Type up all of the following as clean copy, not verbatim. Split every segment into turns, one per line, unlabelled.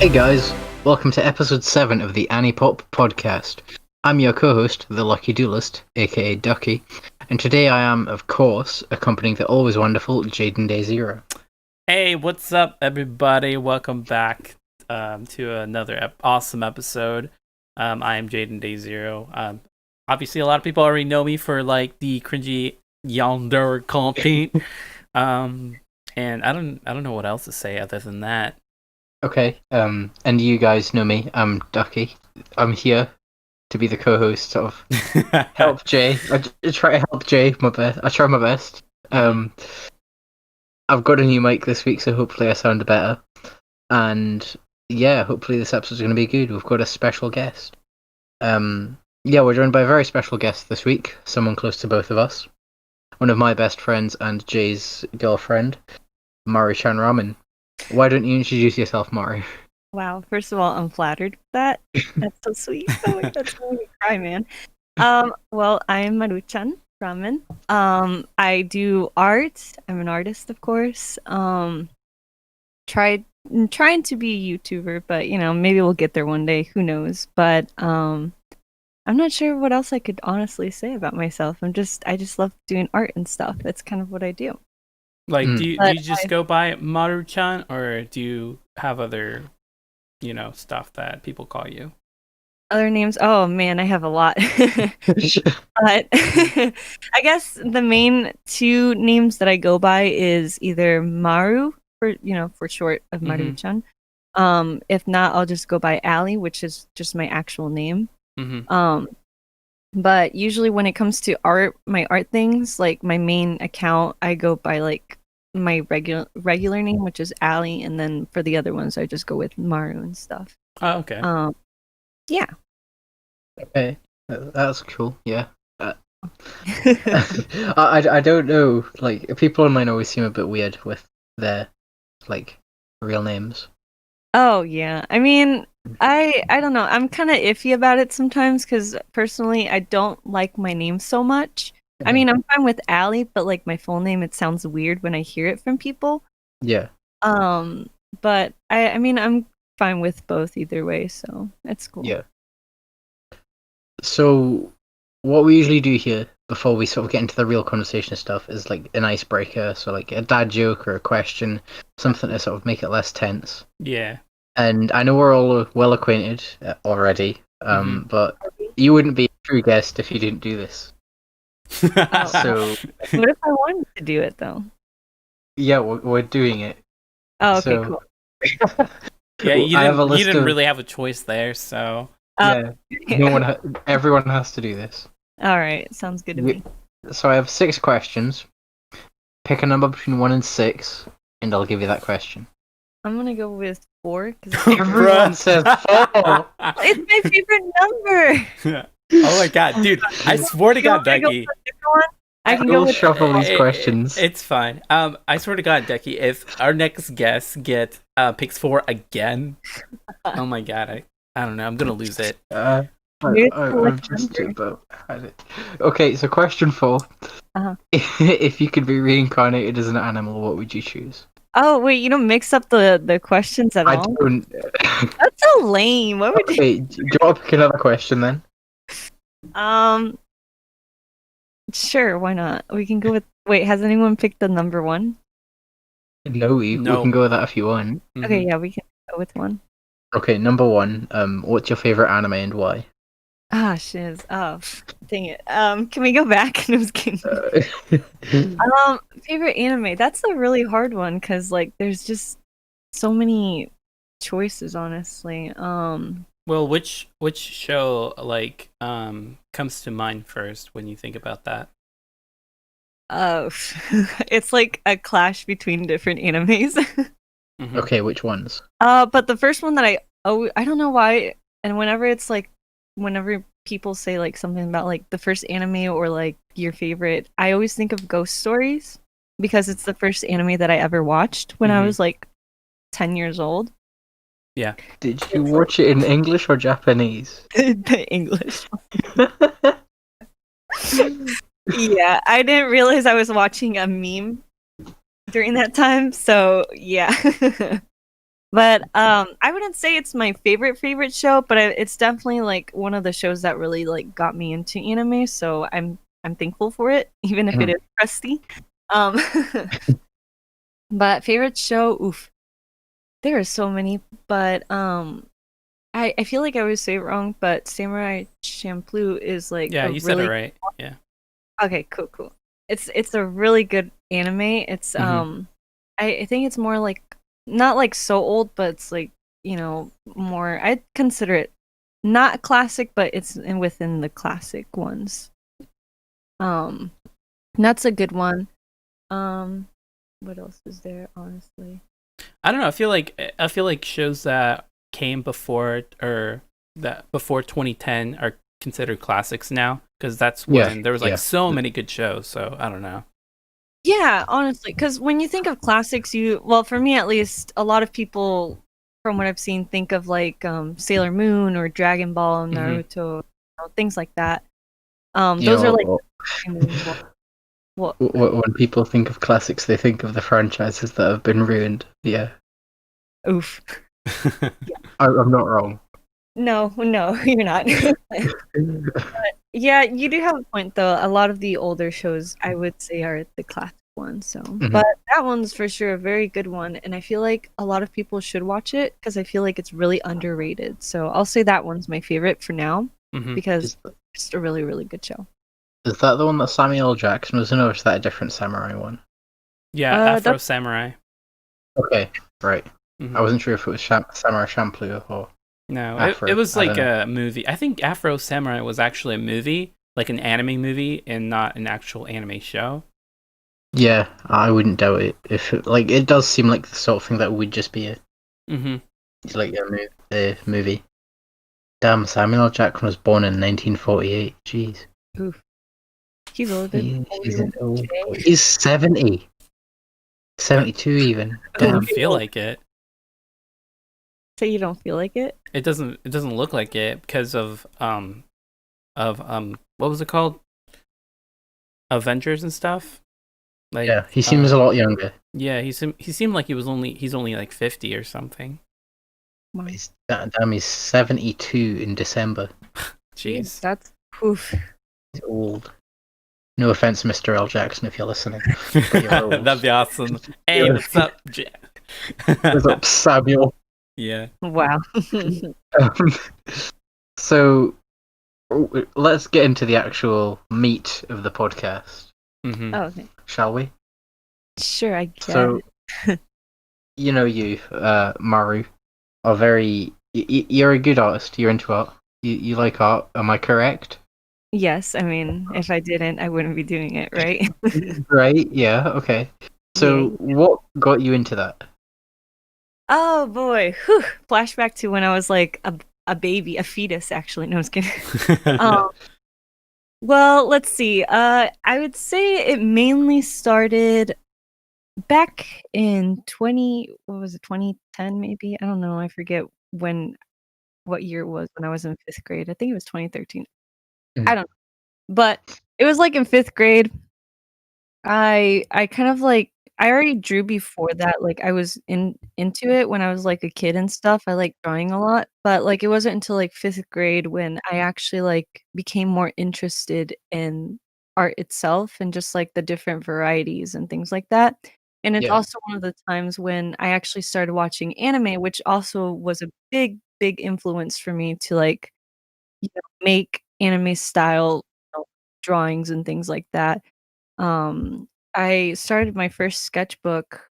Hey guys, welcome to episode 7 of the Anipop Podcast. I'm your co-host, the Lucky Duelist, aka Ducky, and today I am, of course, accompanying the always wonderful Jaden Day Zero.
Hey, what's up, everybody? Welcome back to another awesome episode. I am Jaden Day Zero. Obviously, a lot of people already know me for like the cringy yonder content. And I don't know what else to say other than that.
Okay, and you guys know me. I'm Ducky. I'm here to be the co-host of help Jay. I try to help Jay my best. I try my best. I've got a new mic this week, so hopefully I sound better. And yeah, hopefully this episode's going to be good. We've got a special guest. We're joined by a very special guest this week. Someone close to both of us. One of my best friends and Jay's girlfriend, Maruitsuki Ramen. Why don't you introduce yourself, Maru?
Wow, first of all, I'm flattered with that. That's so sweet. Oh my god, that's making me cry, man. Well, I'm Maruchan Ramen. I do art. I'm an artist, of course. Trying to be a YouTuber, but maybe we'll get there one day. Who knows? But I'm not sure what else I could honestly say about myself. I just love doing art and stuff. That's kind of what I do.
Like, do you just go by Maru-chan, or do you have other, stuff that people call you?
Other names? Oh man, I have a lot. But I guess the main two names that I go by is either Maru for short of Maru-chan. If not, I'll just go by Ali, which is just my actual name. But usually when it comes to art, my art things, like my main account, I go by like my regular name, which is Ali, and then for the other ones, I just go with Maru and stuff.
Oh, okay.
Yeah.
Okay, that's cool. Yeah. I don't know. Like, people online always seem a bit weird with their like real names.
Oh yeah. I mean, I don't know. I'm kind of iffy about it sometimes because personally, I don't like my name so much. I mean, I'm fine with Ali, but like my full name, it sounds weird when I hear it from people.
Yeah.
But I mean, I'm fine with both either way, so it's cool.
Yeah. So, what we usually do here before we sort of get into the real conversation stuff is like an icebreaker, so like a dad joke or a question, something to sort of make it less tense.
Yeah.
And I know we're all well acquainted already, but you wouldn't be a true guest if you didn't do this. So,
what if I wanted to do it though?
Yeah, we're doing it.
Oh, okay, cool.
Yeah, you didn't really have a choice there, so
yeah, everyone has to do this.
All right, sounds good to me.
So I have 6 questions. Pick a number between 1 and 6, and I'll give you that question.
I'm gonna go with 4 because
everyone says 4.
It's my favorite number.
Oh my god, dude! I swear to God, Ducky.
I can go with
shuffle these questions.
It's fine. I swear to God, Ducky, if our next guest picks 4 again, oh my god, I don't know. I'm gonna lose it.
Okay, so question 4.
Uh-huh.
If you could be reincarnated as an animal, what would you choose?
Oh wait, you don't mix up the questions at all?
I don't.
That's so lame. What would
you? Do you want to pick another question then?
Sure, why not? We can go with. Wait, has anyone picked the number 1?
No, we can go with that if you want.
Okay, yeah, we can go with 1.
Okay, number 1. What's your favorite anime and why?
Ah, shiz. Oh, dang it. Can we go back? I was kidding. Favorite anime. That's a really hard one because like there's just so many choices, honestly.
Well, which show like comes to mind first when you think about that?
It's like a clash between different animes.
Okay, which ones?
But the first one that I don't know why, and whenever people say like something about like the first anime or like your favorite, I always think of Ghost Stories because it's the first anime that I ever watched when I was like 10 years old.
Yeah.
Did you watch it in English or Japanese?
The English. Yeah, I didn't realize I was watching a meme during that time, so yeah. But I wouldn't say it's my favorite show, but it's definitely like one of the shows that really like got me into anime. So I'm thankful for it, even if it is crusty. Um, but favorite show, oof, there are so many. But I feel like I always say it wrong, but Samurai Champloo is like
Yeah, you said it right. Yeah.
Okay, cool. It's a really good anime. It's I think it's more like not like so old, but it's like, more, I'd consider it not classic, but it's within the classic ones. That's a good one. What else is there, honestly?
I don't know. I feel like shows that came before or that before 2010 are considered classics now, because that's when there was like so many good shows. So I don't know.
Yeah, honestly, because when you think of classics, well, for me at least, a lot of people, from what I've seen, think of like Sailor Moon or Dragon Ball, Naruto, things like that. Those are like
when people think of classics, they think of the franchises that have been ruined. Yeah.
Oof.
I'm not wrong.
No, you're not. But, yeah, you do have a point though. A lot of the older shows, I would say, are the classic ones. So, but that one's for sure a very good one, and I feel like a lot of people should watch it because I feel like it's really underrated. So I'll say that one's my favorite for now because it's a really, really good show.
Is that the one that Samuel L. Jackson was in, or is that a different samurai one?
Yeah, Afro Samurai.
Okay, right. I wasn't sure if it was Samurai Champloo or...
No, it was like a movie. I think Afro Samurai was actually a movie, like an anime movie, and not an actual anime show.
Yeah, I wouldn't doubt it. It does seem like the sort of thing that would just be a movie. Damn, Samuel L. Jackson was born in 1948. Jeez.
Oof. He's older.
He's 70. 72 even.
Damn. I don't feel like it.
So you don't feel like it?
It doesn't look like it because of what was it called? Avengers and stuff. Like,
yeah, he seems a lot younger.
Yeah, he seemed like he's only like 50 or something.
He's 72 in December.
Jeez.
That's oof.
He's old. No offense, Mr. L. Jackson, if you're listening.
That'd be awesome. Hey, what's up, Jack?
What's up, Samuel?
Yeah.
Wow.
So, let's get into the actual meat of the podcast.
Oh, okay.
Shall we?
Sure, I guess.
So, you, Maru, are very... You're a good artist. You're into art. You like art. Am I correct?
Yes, I mean, if I didn't, I wouldn't be doing it, right?
Right, yeah, okay. So, what got you into that?
Oh, boy. Whew. Flashback to when I was like a baby, a fetus, actually. No, I was kidding. Well, let's see. I would say it mainly started back in 2010 maybe? I don't know. I forget what year it was when I was in 5th grade. I think it was 2013. I don't know. But it was like in 5th grade. I kind of like I already drew before that. Like I was into it when I was like a kid and stuff. I like drawing a lot, but like it wasn't until like 5th grade when I actually like became more interested in art itself and just like the different varieties and things like that. And it's also one of the times when I actually started watching anime, which also was a big influence for me to like make anime style drawings and things like that. I started my first sketchbook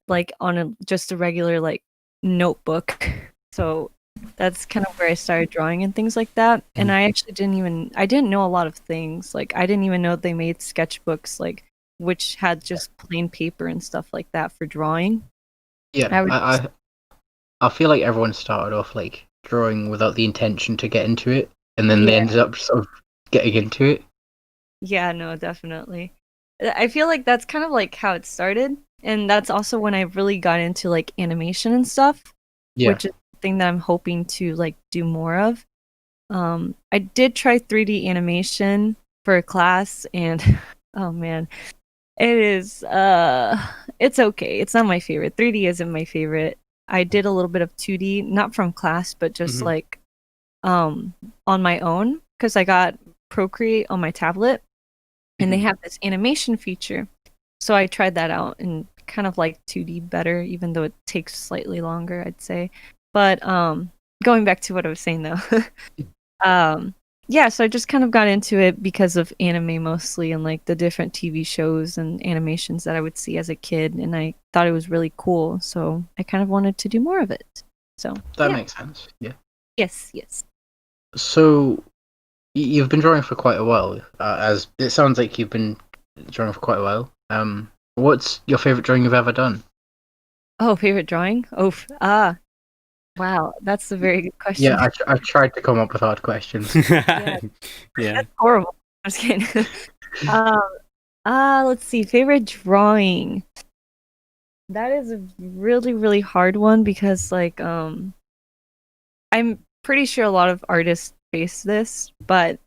like on just a regular like notebook. So that's kind of where I started drawing and things like that. And I actually I didn't know a lot of things. Like I didn't even know they made sketchbooks like which had just plain paper and stuff like that for drawing.
Yeah, I feel like everyone started off like drawing without the intention to get into it, and then they ended up sort of getting into it.
Yeah, no, definitely. I feel like that's kind of like how it started, and that's also when I really got into like animation and stuff, which is something that I'm hoping to like do more of. I did try 3D animation for a class, and oh man, it is it's okay. It's not my favorite. 3D isn't my favorite. I did a little bit of 2D, not from class, but just like on my own, because I got Procreate on my tablet, and they have this animation feature. So I tried that out and kind of like 2D better, even though it takes slightly longer, I'd say. But going back to what I was saying though, yeah, so I just kind of got into it because of anime mostly, and like the different TV shows and animations that I would see as a kid, and I thought it was really cool, so I kind of wanted to do more of it. So
that makes sense. Yeah.
Yes.
So you've been drawing for quite a while, as it sounds like you've been drawing for quite a while. What's your favorite drawing you've ever done?
Oh, favorite drawing? Wow, that's a very good question.
Yeah, I tried to come up with hard questions.
Yeah.
That's horrible. I'm just kidding. Let's see. Favorite drawing. That is a really, really hard one because, like, I'm pretty sure a lot of artists face this, but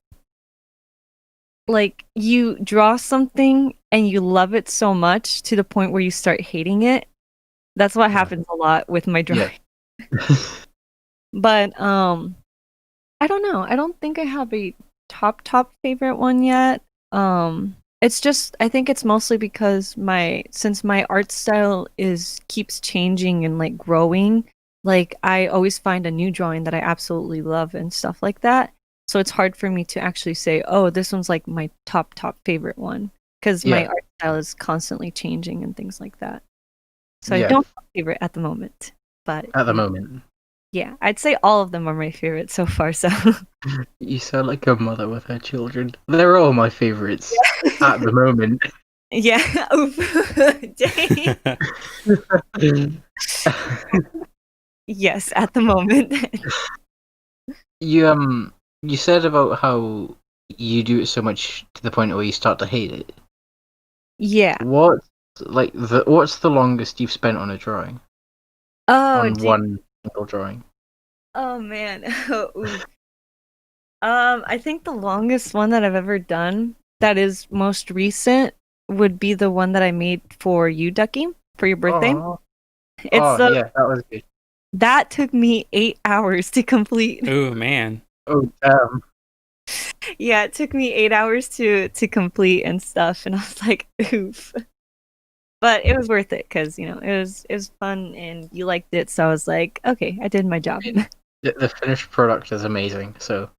like, you draw something and you love it so much to the point where you start hating it. That's what happens a lot with my drawing.
Yeah.
But I don't know. I don't think I have a top favorite one yet. It's just, I think it's mostly because since my art style keeps changing and like growing, like I always find a new drawing that I absolutely love and stuff like that. So it's hard for me to actually say, oh, this one's like my top favorite one, because my art style is constantly changing and things like that. So I don't have a favorite at the moment. But
at the moment.
Yeah, I'd say all of them are my favorite so far. So
you sound like a mother with her children. They're all my favorites at the moment.
Yeah. Dang. Yes, at the moment.
You said about how you do it so much to the point where you start to hate it.
Yeah.
What's the longest you've spent on a drawing? One single drawing.
Oh man. I think the longest one that I've ever done that is most recent would be the one that I made for you, Ducky, for your birthday.
Yeah, that was good.
That took me 8 hours to complete.
Oh man.
Oh damn.
Yeah, it took me 8 hours to complete and stuff, and I was like, oof. But it was worth it because it was fun and you liked it, so I was like, okay, I did my job.
The finished product is amazing, so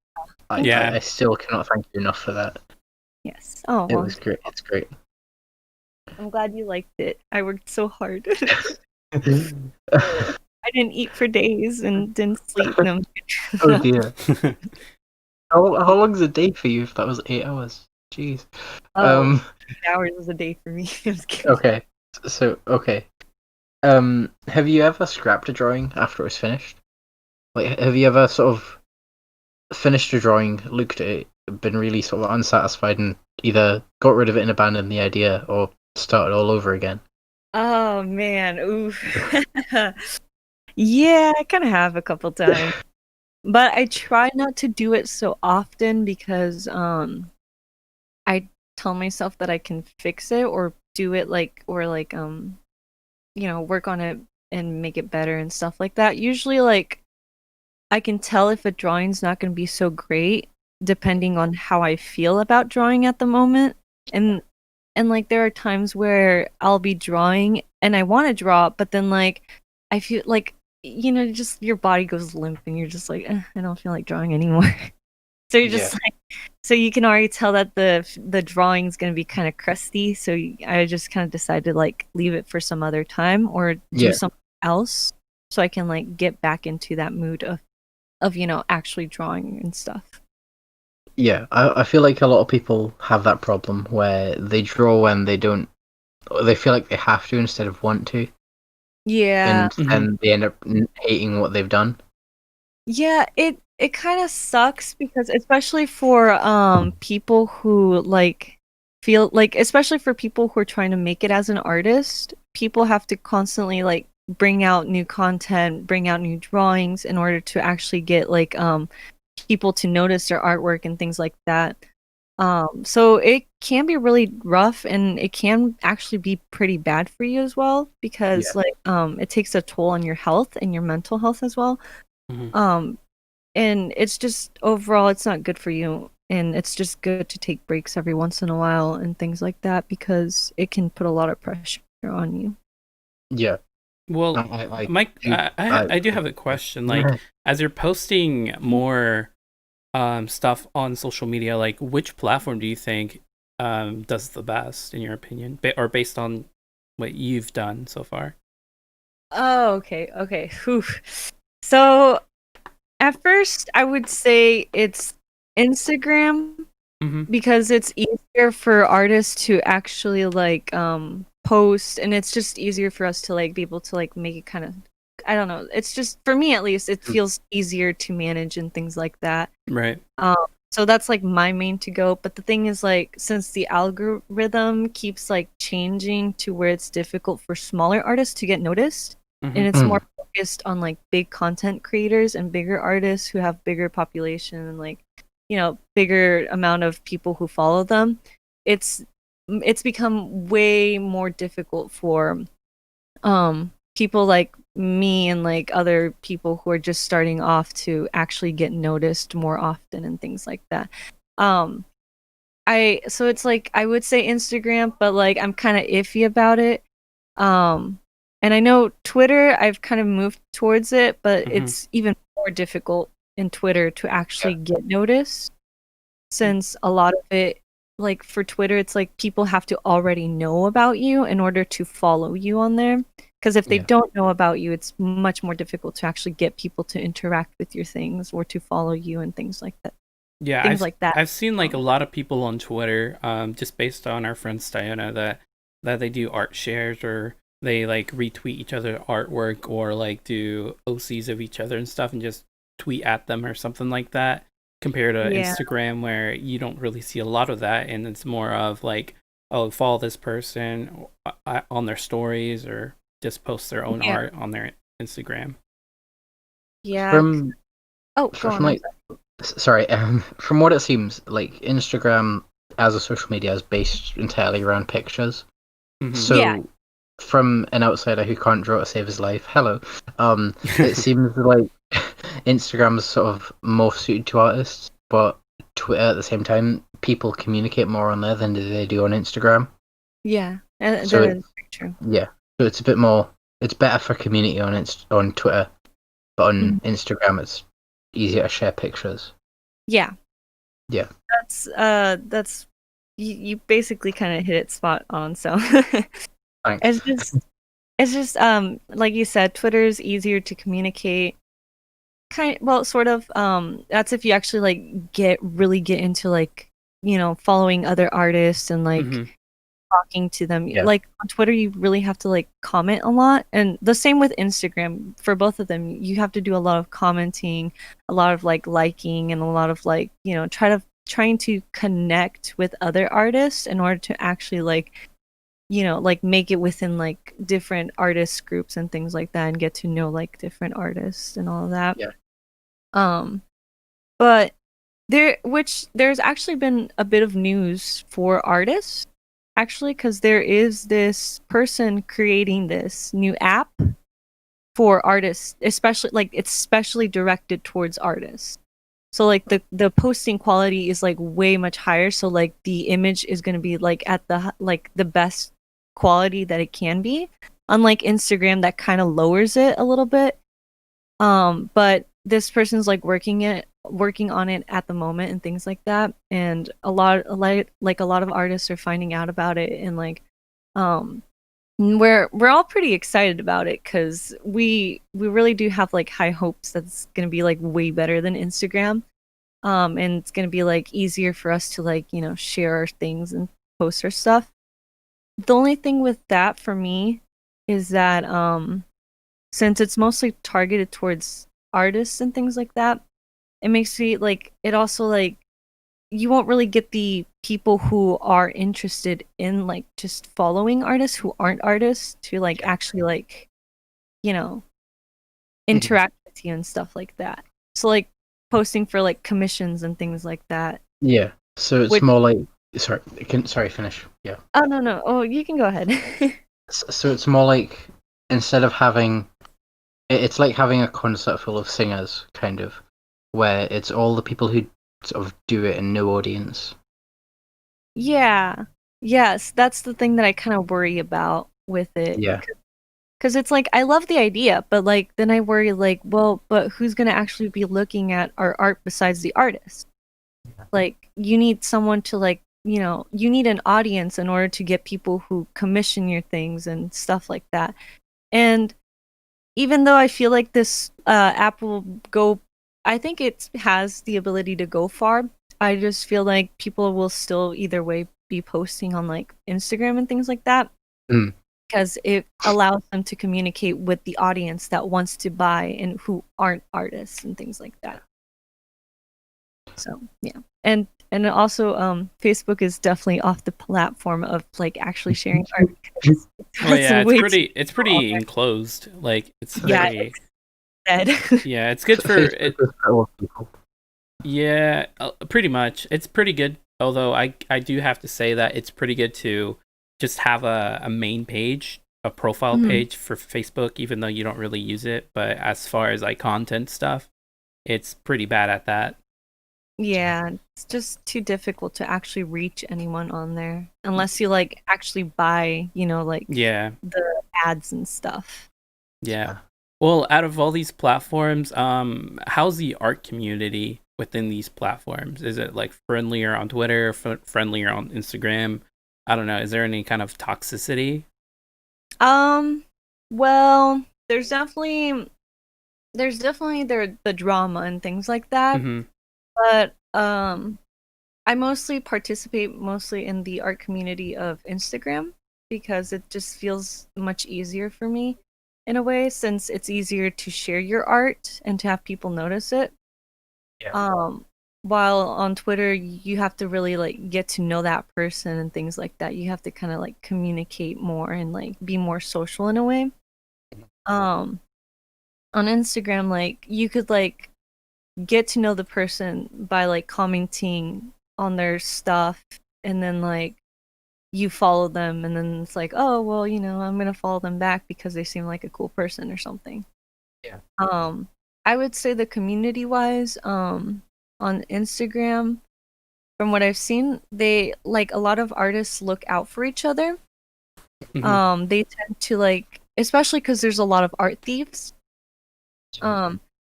I still cannot thank you enough for that.
Yes. Oh,
it was great. It's great.
I'm glad you liked it. I worked so hard. I didn't eat for days and didn't sleep. No.
Oh dear. How long's a day for you if that was 8 hours? Jeez.
8 hours was a day for me.
Okay. So, have you ever scrapped a drawing after it was finished? Like, have you ever sort of finished a drawing, looked at it, been really sort of unsatisfied, and either got rid of it and abandoned the idea, or started all over again?
Oh man, oof. Yeah, I kind of have a couple times, but I try not to do it so often because I tell myself that I can fix it or do it work on it and make it better and stuff like that. Usually, like, I can tell if a drawing's not going to be so great depending on how I feel about drawing at the moment. And like, there are times where I'll be drawing and I want to draw, but then like I feel like just your body goes limp and you're just like, I don't feel like drawing anymore. So you're just like, so you can already tell that the drawing's going to be kind of crusty. So I just kind of decided to like leave it for some other time or do something else so I can like get back into that mood of actually drawing and stuff.
Yeah, I feel like a lot of people have that problem where they draw when they feel like they have to instead of want to.
Yeah.
And they end up hating what they've done.
Yeah, it kind of sucks because especially for people who like feel like, especially for people who are trying to make it as an artist, people have to constantly like bring out new content, bring out new drawings in order to actually get like people to notice their artwork and things like that. So it can be really rough, and it can actually be pretty bad for you as well, because it takes a toll on your health and your mental health as well.
Mhm.
And it's just overall it's not good for you, and it's just good to take breaks every once in a while and things like that, because it can put a lot of pressure on you.
Yeah.
Well, Mike, I do have a question. Like, as you're posting more stuff on social media, like, which platform do you think does the best in your opinion, or based on what you've done so far?
Oh, okay. Whew. So at first I would say it's Instagram,
Mm-hmm.
because it's easier for artists to actually like post, and it's just easier for us to like be able to like make it kind of, I don't know, it's just, for me at least, it feels easier to manage and things like that.
Right.
So that's like my main to go. But the thing is, like, since the algorithm keeps like changing to where it's difficult for smaller artists to get noticed, and it's more focused on like big content creators and bigger artists who have bigger population and like, you know, bigger amount of people who follow them, it's become way more difficult for people like me and like other people who are just starting off to actually get noticed more often and things like that. um so it's like, I would say Instagram, but like I'm kind of iffy about it. And I know Twitter, I've kind of moved towards it, but it's even more difficult in Twitter to actually get noticed, since a lot of it, like for Twitter, it's like people have to already know about you in order to follow you on there. Because if they don't know about you, it's much more difficult to actually get people to interact with your things or to follow you and things like that.
Yeah,
Things like that.
I've seen like a lot of people on Twitter, just based on our friend Stiona, that they do art shares, or they like retweet each other artwork, or like do OCs of each other and stuff, and just tweet at them or something like that. Compared to
Yeah.
Instagram, where you don't really see a lot of that, and it's more of like, oh, follow this person on their stories, or just post their own art on their Instagram.
Yeah.
From
Go on.
like, sorry, from what it seems, like Instagram as a social media is based entirely around pictures. So from an outsider who can't draw to save his life, hello, it seems like Instagram's sort of more suited to artists, but Twitter at the same time, people communicate more on there than they do on Instagram.
Yeah,
So
that is true.
Yeah, so it's a bit more. It's better for community on Twitter, but on Instagram it's easier to share pictures.
Yeah.
Yeah.
That's you basically kind of hit it spot on. So
Thanks.
it's just like you said, Twitter's easier to communicate. Sort of. That's if you actually like get into like, you know, following other artists and like talking to them. Like on Twitter, you really have to like comment a lot, and the same with Instagram. For both of them, you have to do a lot of commenting, a lot of like liking, and a lot of like, you know, trying to connect with other artists in order to actually like, you know, like make it within like different artist groups and things like that, and get to know like different artists and all of that. But there's actually been a bit of news for artists, actually, because there is this person creating this new app for artists, especially like it's specially directed towards artists. So like the posting quality is like way much higher, so like the image is going to be like at the best quality that it can be, unlike Instagram that kind of lowers it a little bit. But this person's like working on it at the moment and things like that, and a lot of artists are finding out about it, and like we're all pretty excited about it, because we really do have like high hopes that it's gonna be like way better than Instagram, and it's gonna be like easier for us to like, you know, share our things and post our stuff. The only thing with that for me is that since it's mostly targeted towards artists and things like that, it makes me like, it also like, you won't really get the people who are interested in like just following artists who aren't artists to like actually like, you know, interact with you and stuff like that. So like posting for like commissions and things like that.
Yeah. So it's
Which-
more like sorry, finish. Yeah.
Oh no. Oh, you can go ahead.
So it's more like instead of having it's like having a concert full of singers, kind of, where it's all the people who sort of do it and no audience.
Yeah. Yes, that's the thing that I kind of worry about with it.
Yeah.
Because it's like, I love the idea, but like, then I worry, like, well, but who's going to actually be looking at our art besides the artist? Like, you need someone to, like, you need an audience in order to get people who commission your things and stuff like that. And even though I feel like this app will go, I think it has the ability to go far. I just feel like people will still either way be posting on like Instagram and things like that. Because it allows them to communicate with the audience that wants to buy and who aren't artists and things like that. So yeah, and also Facebook is definitely off the platform of like actually sharing art.
Oh yeah, it's pretty enclosed. Like it's very
dead.
Yeah, it's good for it. Yeah, pretty much. It's pretty good. Although I do have to say that it's pretty good to just have a main page, a profile page for Facebook, even though you don't really use it. But as far as like content stuff, it's pretty bad at that.
Yeah, it's just too difficult to actually reach anyone on there unless you like actually buy, like the ads and stuff.
Yeah. Well, out of all these platforms, how's the art community within these platforms? Is it like friendlier on Twitter, friendlier on Instagram? I don't know. Is there any kind of toxicity?
Well, there's definitely the drama and things like that. But I mostly participate in the art community of Instagram because it just feels much easier for me in a way, since it's easier to share your art and to have people notice it. Yeah. While on Twitter, you have to really like get to know that person and things like that. You have to kind of like communicate more and like be more social in a way. On Instagram, like you could like get to know the person by like commenting on their stuff, and then like you follow them, and then it's like, oh well, I'm gonna follow them back because they seem like a cool person or something.
Yeah.
I would say the community wise, on Instagram, from what I've seen, they like a lot of artists look out for each other. They tend to like, especially because there's a lot of art thieves,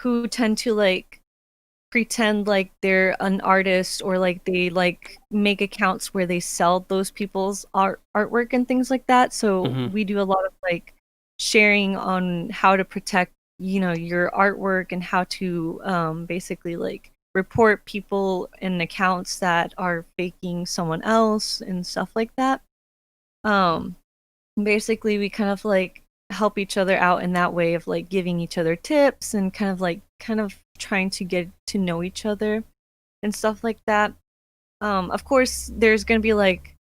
who tend to like pretend like they're an artist, or like they like make accounts where they sell those people's artwork and things like that. So we do a lot of like sharing on how to protect your artwork and how to basically like report people and accounts that are faking someone else and stuff like that. Basically we kind of like help each other out in that way of like giving each other tips and kind of trying to get to know each other and stuff like that. Of course there's going to be like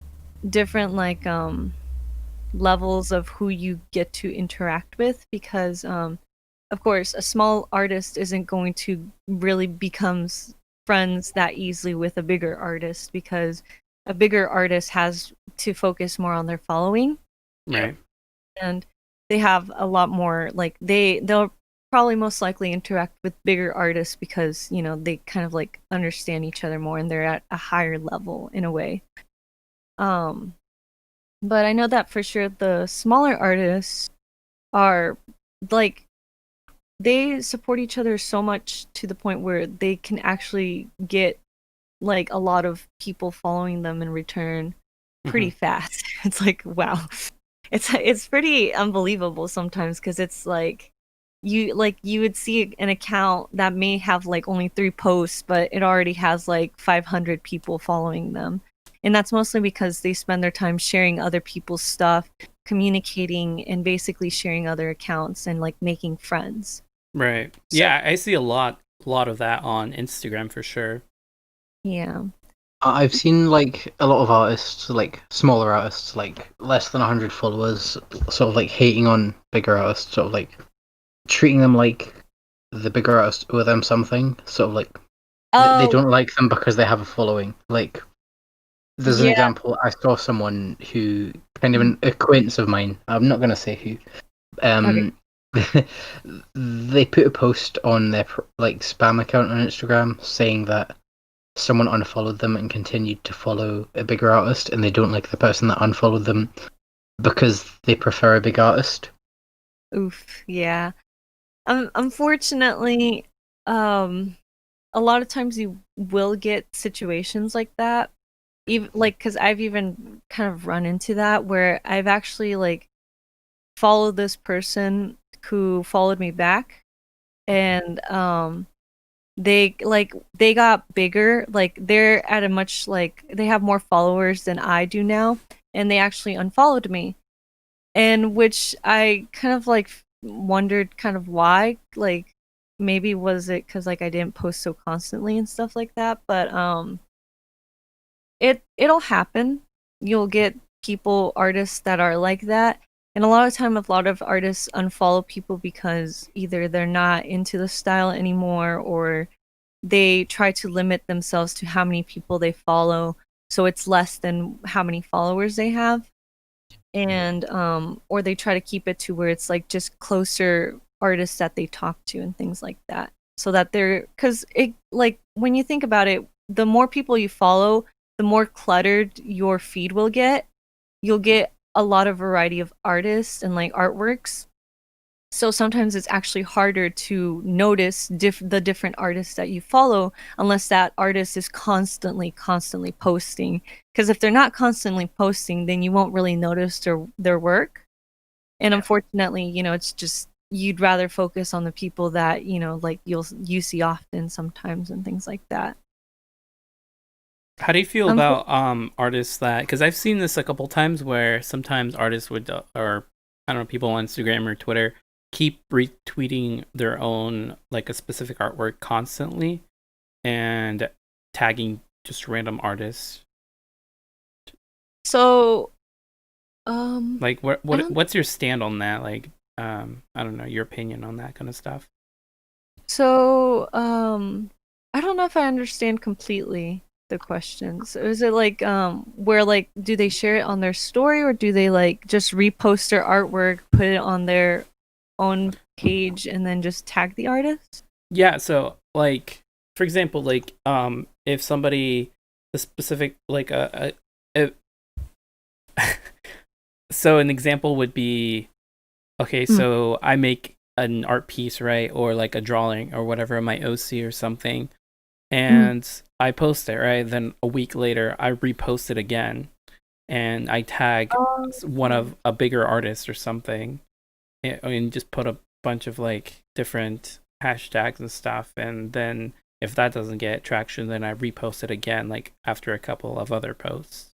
different like levels of who you get to interact with, because of course a small artist isn't going to really become friends that easily with a bigger artist, because a bigger artist has to focus more on their following,
right?
And they have a lot more like they'll probably most likely interact with bigger artists because they kind of like understand each other more and they're at a higher level in a way. But I know that for sure the smaller artists are like, they support each other so much to the point where they can actually get like a lot of people following them in return pretty fast. It's like, wow. It's pretty unbelievable sometimes, because it's like you would see an account that may have like only 3 posts, but it already has like 500 people following them. And that's mostly because they spend their time sharing other people's stuff, communicating, and basically sharing other accounts and like making friends.
Right. So, yeah, I see a lot of that on Instagram for sure.
Yeah.
I've seen like a lot of artists, like smaller artists, like less than 100 followers, sort of like hating on bigger artists, sort of like treating them like the bigger artist owe them something, sort of like They
Oh,
don't like them because they have a following. Like, there's an
yeah.
example. I saw someone who, kind of an acquaintance of mine. I'm not gonna say who. They put a post on their spam account on Instagram saying that someone unfollowed them and continued to follow a bigger artist, and they don't like the person that unfollowed them because they prefer a big artist.
Oof. Yeah. Unfortunately, a lot of times you will get situations like that. Even because I've even kind of run into that where I've actually followed this person who followed me back, and they got bigger. Like they're at a much they have more followers than I do now, and they actually unfollowed me, and which I kind of wondered kind of why. Maybe was it because I didn't post so constantly and stuff like that, but it'll happen. You'll get artists that are like that. And a lot of artists unfollow people because either they're not into the style anymore, or they try to limit themselves to how many people they follow, so it's less than how many followers they have. And or they try to keep it to where it's just closer artists that they talk to and things like that, so that they're, because it, when you think about it, the more people you follow, the more cluttered your feed will get. You'll get a lot of variety of artists and artworks, so sometimes it's actually harder to notice the different artists that you follow unless that artist is constantly posting. Because if they're not constantly posting, then you won't really notice their work. And unfortunately, it's just you'd rather focus on the people that you see often sometimes and things like that.
How do you feel about artists that, because I've seen this a couple times where sometimes artists would, or I don't know, people on Instagram or Twitter keep retweeting their own a specific artwork constantly and tagging just random artists.
So
what's your stand on that? I don't know, your opinion on that kind of stuff.
So I don't know if I understand completely the question. So is it where do they share it on their story, or do they just repost their artwork, put it on their own page, and then just tag the artist?
Yeah, so for example, if somebody, a specific so an example would be, okay, so I make an art piece, right, or a drawing or whatever on my OC or something, and I post it, right, then a week later I repost it again and I tag one of a bigger artist or something, and just put a bunch of different hashtags and stuff, and then if that doesn't get traction, then I repost it again after a couple of other posts.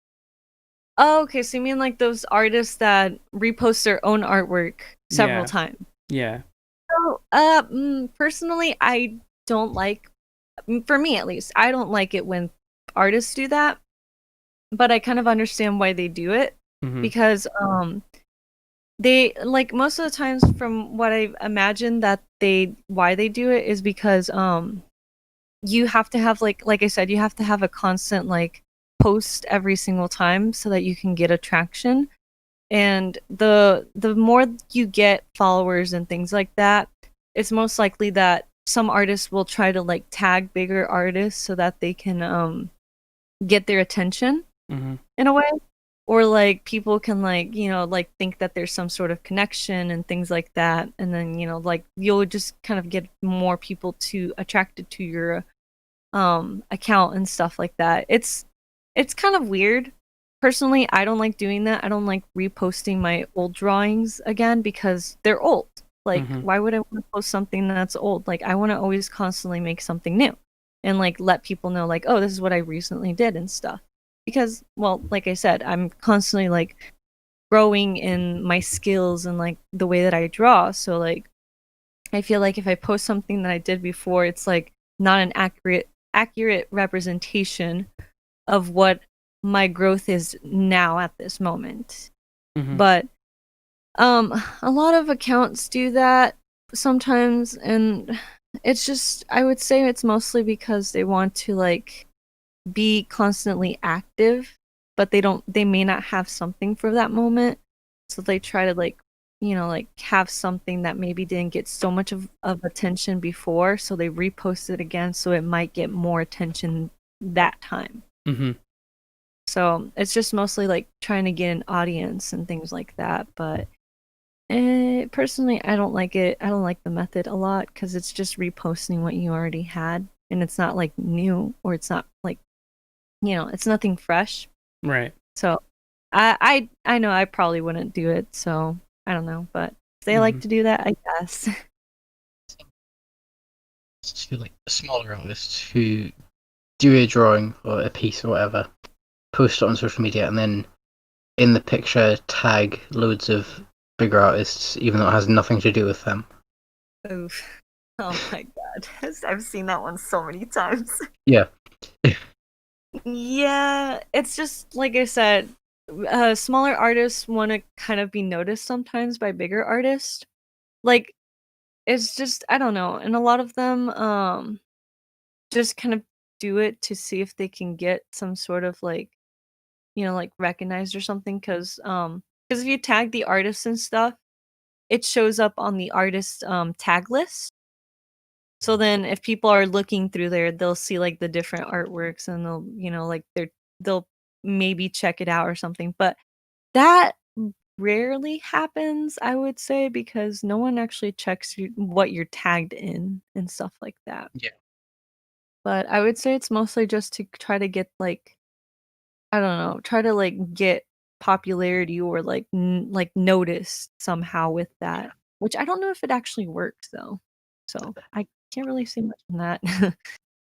Oh, okay, so you mean those artists that repost their own artwork several times?
Yeah.
So personally, I don't for me at least, I don't like it when artists do that, but I kind of understand why they do it. Because they most of the times, from what I imagine, that why they do it is because you have to have like I said, you have to have a constant post every single time so that you can get attraction. And the more you get followers and things like that, it's most likely that some artists will try to tag bigger artists so that they can get their attention in a way. Or people can think that there's some sort of connection and things like that, and then you'll just kind of get more people attracted to your account and stuff like that. It's kind of weird. Personally, I don't like doing that. I don't like reposting my old drawings again because they're old. Why would I want to post something that's old? I want to always constantly make something new and let people know oh, this is what I recently did and stuff. Because, well, like I said, I'm constantly growing in my skills and the way that I draw. So I feel if I post something that I did before, it's not an accurate representation of what my growth is now at this moment. But a lot of accounts do that sometimes, and It's just, I would say it's mostly because they want to like be constantly active, but they may not have something for that moment. So they try to like, like have something that maybe didn't get so much of attention before. So they repost it again so it might get more attention that time.
Mm-hmm.
So it's just mostly like trying to get an audience and things like that. But personally, I don't like it. I don't like the method a lot because it's just reposting what you already had. And it's not like new, or it's not like, it's nothing fresh.
Right.
So I know I probably wouldn't do it. So I don't know. But if they like to do that, I guess.
To like smaller artists who do a drawing or a piece or whatever, post it on social media, and then in the picture tag loads of bigger artists, even though it has nothing to do with them.
Oof. Oh my god. I've seen that one so many times.
Yeah.
Yeah, it's just like I said, smaller artists want to kind of be noticed sometimes by bigger artists. Like, it's just, I don't know, and a lot of them just kind of do it to see if they can get some sort of like, like recognized or something. Because if you tag the artist and stuff, it shows up on the artist tag list. So then if people are looking through there, they'll see like the different artworks, and they'll, like they'll maybe check it out or something. But that rarely happens, I would say, because no one actually checks what you're tagged in and stuff like that.
Yeah.
But I would say it's mostly just to try to get like, I don't know, try to like get popularity or like like noticed somehow with that, which I don't know if it actually works though. So I can't really say much on that.
I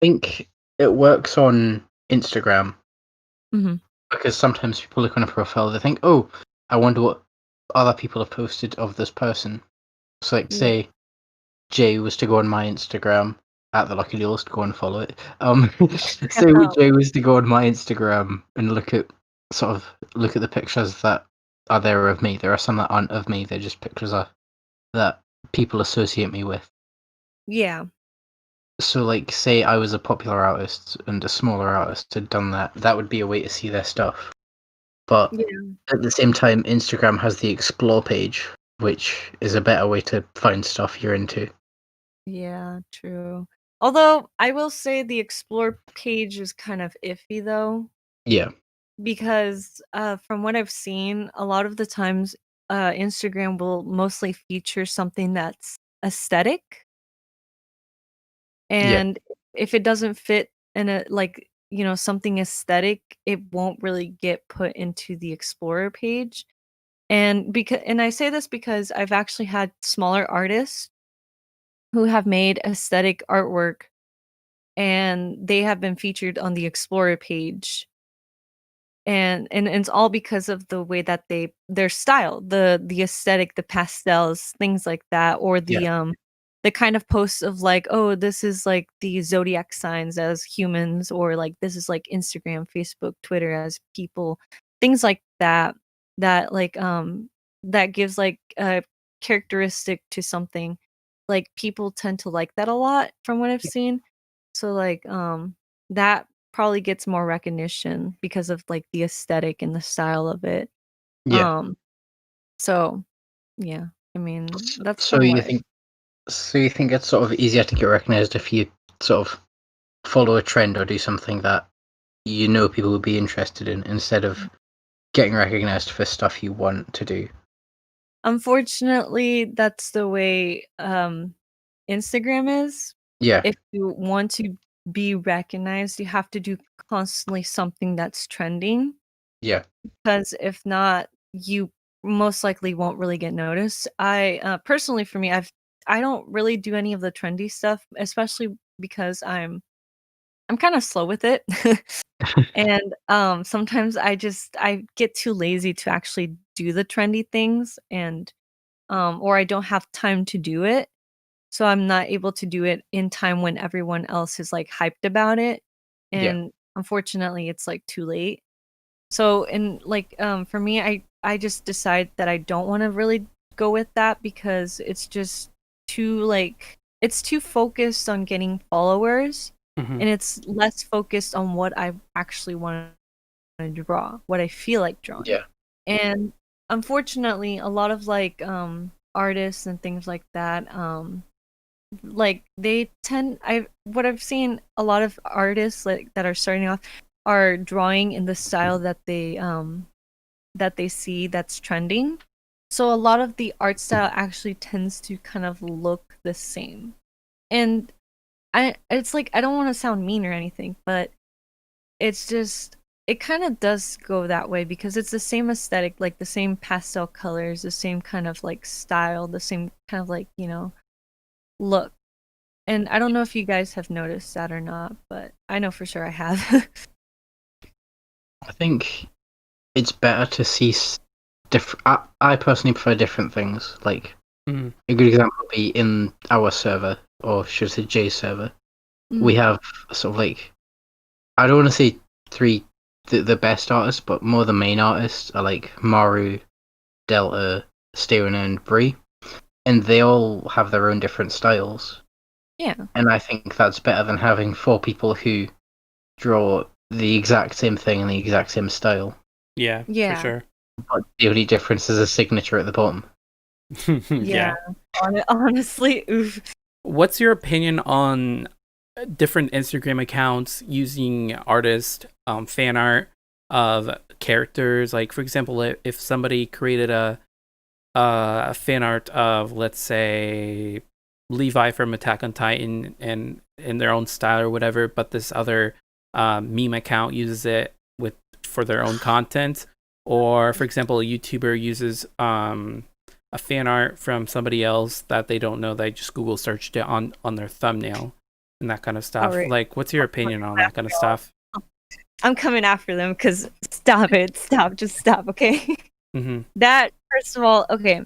think it works on Instagram
hmm
because sometimes people look on a profile, they think, oh, I wonder what other people have posted of this person. So like,
Yeah.
say Jay was to go on my Instagram at the Lucky Deals, go and follow it. Say Jay was to go on my Instagram and look at the pictures that are there of me. There are some that aren't of me. They're just pictures that people associate me with.
Yeah.
So like, say I was a popular artist and a smaller artist had done that, that would be a way to see their stuff. But
Yeah.
at the same time, Instagram has the explore page, which is a better way to find stuff you're into.
Yeah, true. Although I will say the explore page is kind of iffy though,
Yeah.
because from what I've seen, a lot of the times Instagram will mostly feature something that's aesthetic,
Yeah.
and if it doesn't fit in a like, something aesthetic, it won't really get put into the explorer page. And I say this because I've actually had smaller artists who have made aesthetic artwork, and they have been featured on the explorer page, and it's all because of the way that their style, the aesthetic, the pastels, things like that, or
Yeah.
the kind of posts of like, oh, this is like the zodiac signs as humans, or like this is like Instagram, Facebook, Twitter as people, things like that, that like that gives like a characteristic to something. Like people tend to like that a lot from what I've seen. So like that probably gets more recognition because of like the aesthetic and the style of it.
Yeah.
Um so yeah, I mean that's
So
kind of
you
what
think it's sort of easier to get recognized if you sort of follow a trend or do something that you know people would be interested in instead of getting recognized for stuff you want to do.
Unfortunately, that's the way Instagram is.
Yeah.
If you want to be recognized, you have to do constantly something that's trending,
Yeah.
because if not, you most likely won't really get noticed. I personally, for me, I don't really do any of the trendy stuff, especially because I'm kind of slow with it. And sometimes I get too lazy to actually do the trendy things, and or I don't have time to do it. So I'm not able to do it in time when everyone else is like hyped about it.
Yeah.
And unfortunately it's like too late. So and like for me, I just decide that I don't want to really go with that because it's just too like it's too focused on getting followers,
Mhm.
and it's less focused on what I actually want to draw, what I feel like drawing.
Yeah.
And unfortunately, a lot of like artists and things like that, like they tend what I've seen a lot of artists like that are starting off are drawing in the style that they see that's trending. So a lot of the art style actually tends to kind of look the same. And it's like I don't want to sound mean or anything, but it's just it kind of does go that way because it's the same aesthetic, like the same pastel colors, the same kind of like style, the same kind of like, look. And I don't know if you guys have noticed that or not, but I know for sure I have.
I think it's better to see different. I personally prefer different things. Like
Mhm.
a good example would be in our server, or should I say Jay's server. We have sort of like, I don't want to say the best artists, but more the main artists are like Maru, Delta, Steven, and Bree, and they all have their own different styles.
Yeah.
And I think that's better than having 4 people who draw the exact same thing in the exact same style.
Yeah,
Yeah.
for sure.
But the only difference is a signature at the bottom.
Yeah.
Honestly, oof.
What's your opinion on different Instagram accounts using artist fan art of characters? Like, for example, if somebody created a fan art of, let's say, Levi from Attack on Titan and in their own style or whatever, but this other meme account uses it for their own content, or for example, a YouTuber uses a fan art from somebody else that they don't know, they just Google searched it on their thumbnail and that kind of stuff.
Right.
Like, what's your opinion on that kind of stuff?
I'm coming after them because just stop, okay?
Mm-hmm.
That, first of all, okay,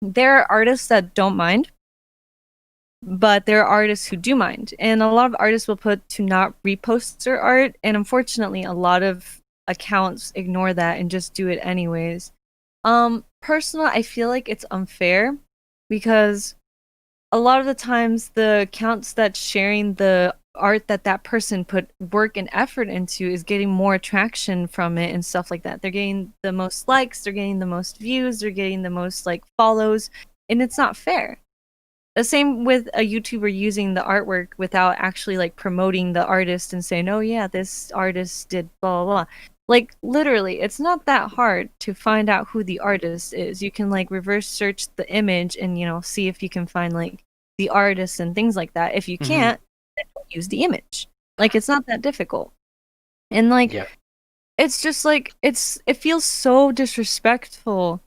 there are artists that don't mind, but there are artists who do mind. And a lot of artists will put to not repost their art, and unfortunately, a lot of accounts ignore that and just do it anyways. Personally, I feel like it's unfair because a lot of the times the accounts that's sharing the art that person put work and effort into is getting more attraction from it and stuff like that. They're getting the most likes, they're getting the most views, they're getting the most like follows, and it's not fair. The same with a YouTuber using the artwork without actually like promoting the artist and saying, "Oh yeah, this artist did blah blah blah." Like literally, it's not that hard to find out who the artist is. You can like reverse search the image and see if you can find like the artist and things like that. If you can't, then don't use the image. Like it's not that difficult. And like it's just like it feels so disrespectful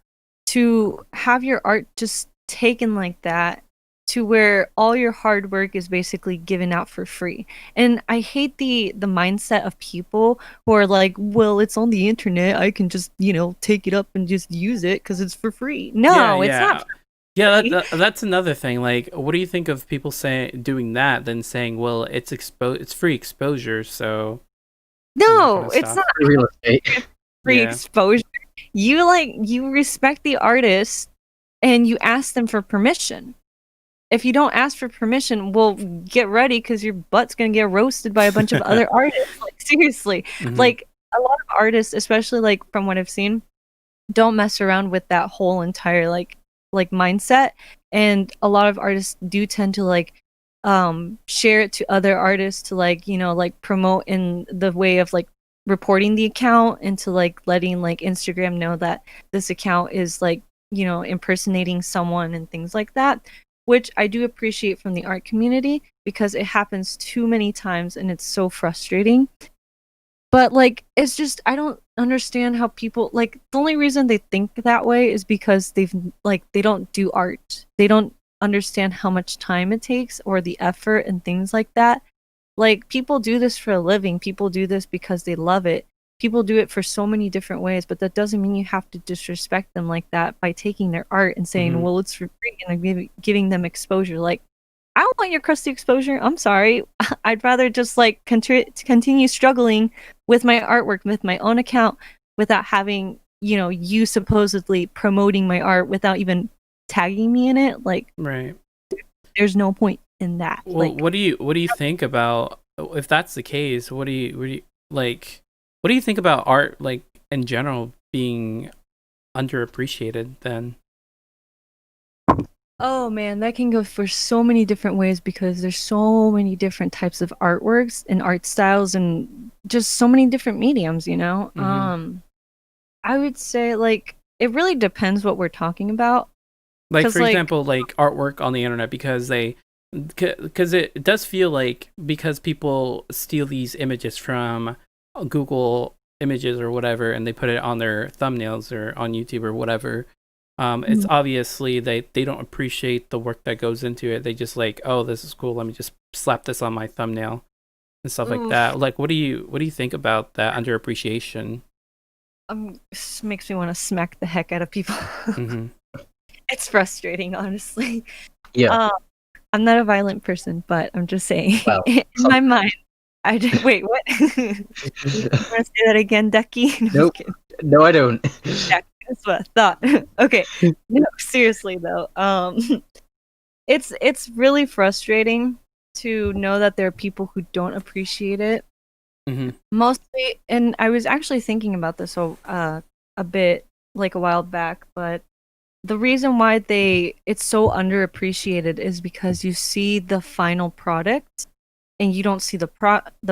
to have your art just taken like that, to where all your hard work is basically given out for free. And I hate the mindset of people who are like, well, it's on the internet, I can just take it up and just use it because it's for free. No, it's not for free.
That's another thing. Like, what do you think of people doing that then saying, well, it's free exposure, so
no, it's not
real estate.
Free exposure. You respect the artist and you ask them for permission. If you don't ask for permission, well, get ready because your butt's gonna get roasted by a bunch of other artists. Like seriously, like a lot of artists, especially like from what I've seen, don't mess around with that whole entire like mindset. And a lot of artists do tend to like share it to other artists to like like promote in the way of like reporting the account and to like letting like Instagram know that this account is like impersonating someone and things like that, which I do appreciate from the art community because it happens too many times and it's so frustrating. But like it's just I don't understand how people like the only reason they think that way is because they don't do art. They don't understand how much time it takes or the effort and things like that. Like people do this for a living. People do this because they love it. People do it for so many different ways, but that doesn't mean you have to disrespect them like that by taking their art and saying, well, it's for free and giving them exposure. Like, I don't want your crusty exposure. I'm sorry. I'd rather just like continue struggling with my artwork, with my own account, without having, you supposedly promoting my art without even tagging me in it. Like,
right.
There's no point. in that.
Well,
Like,
what do you think about, if that's the case? What do you like? What do you think about art, like in general, being underappreciated? Then,
oh man, that can go for so many different ways because there's so many different types of artworks and art styles and just so many different mediums, you know? I would say like it really depends what we're talking about.
like
'Cause,
for
like,
example, like artwork on the internet, because it does feel like, because people steal these images from Google Images or whatever, and they put it on their thumbnails or on YouTube or whatever. It's obviously they don't appreciate the work that goes into it. They just like, oh, this is cool. Let me just slap this on my thumbnail and stuff like
oof,
that. Like, what do you think about that underappreciation?
this makes me want to smack the heck out of people.
Hmm.
It's frustrating, honestly.
Yeah.
I'm not a violent person, but I'm just saying,
Well,
in my mind, I just wait. What? You want to say that again, Ducky? No, I'm
Nope.
kidding.
No, I don't.
Yeah, that's what I thought. Okay, no, seriously though, it's really frustrating to know that there are people who don't appreciate it.
Hmm.
Mostly, and I was actually thinking about this a bit like a while back, but the reason why it's so underappreciated is because you see the final product and you don't see the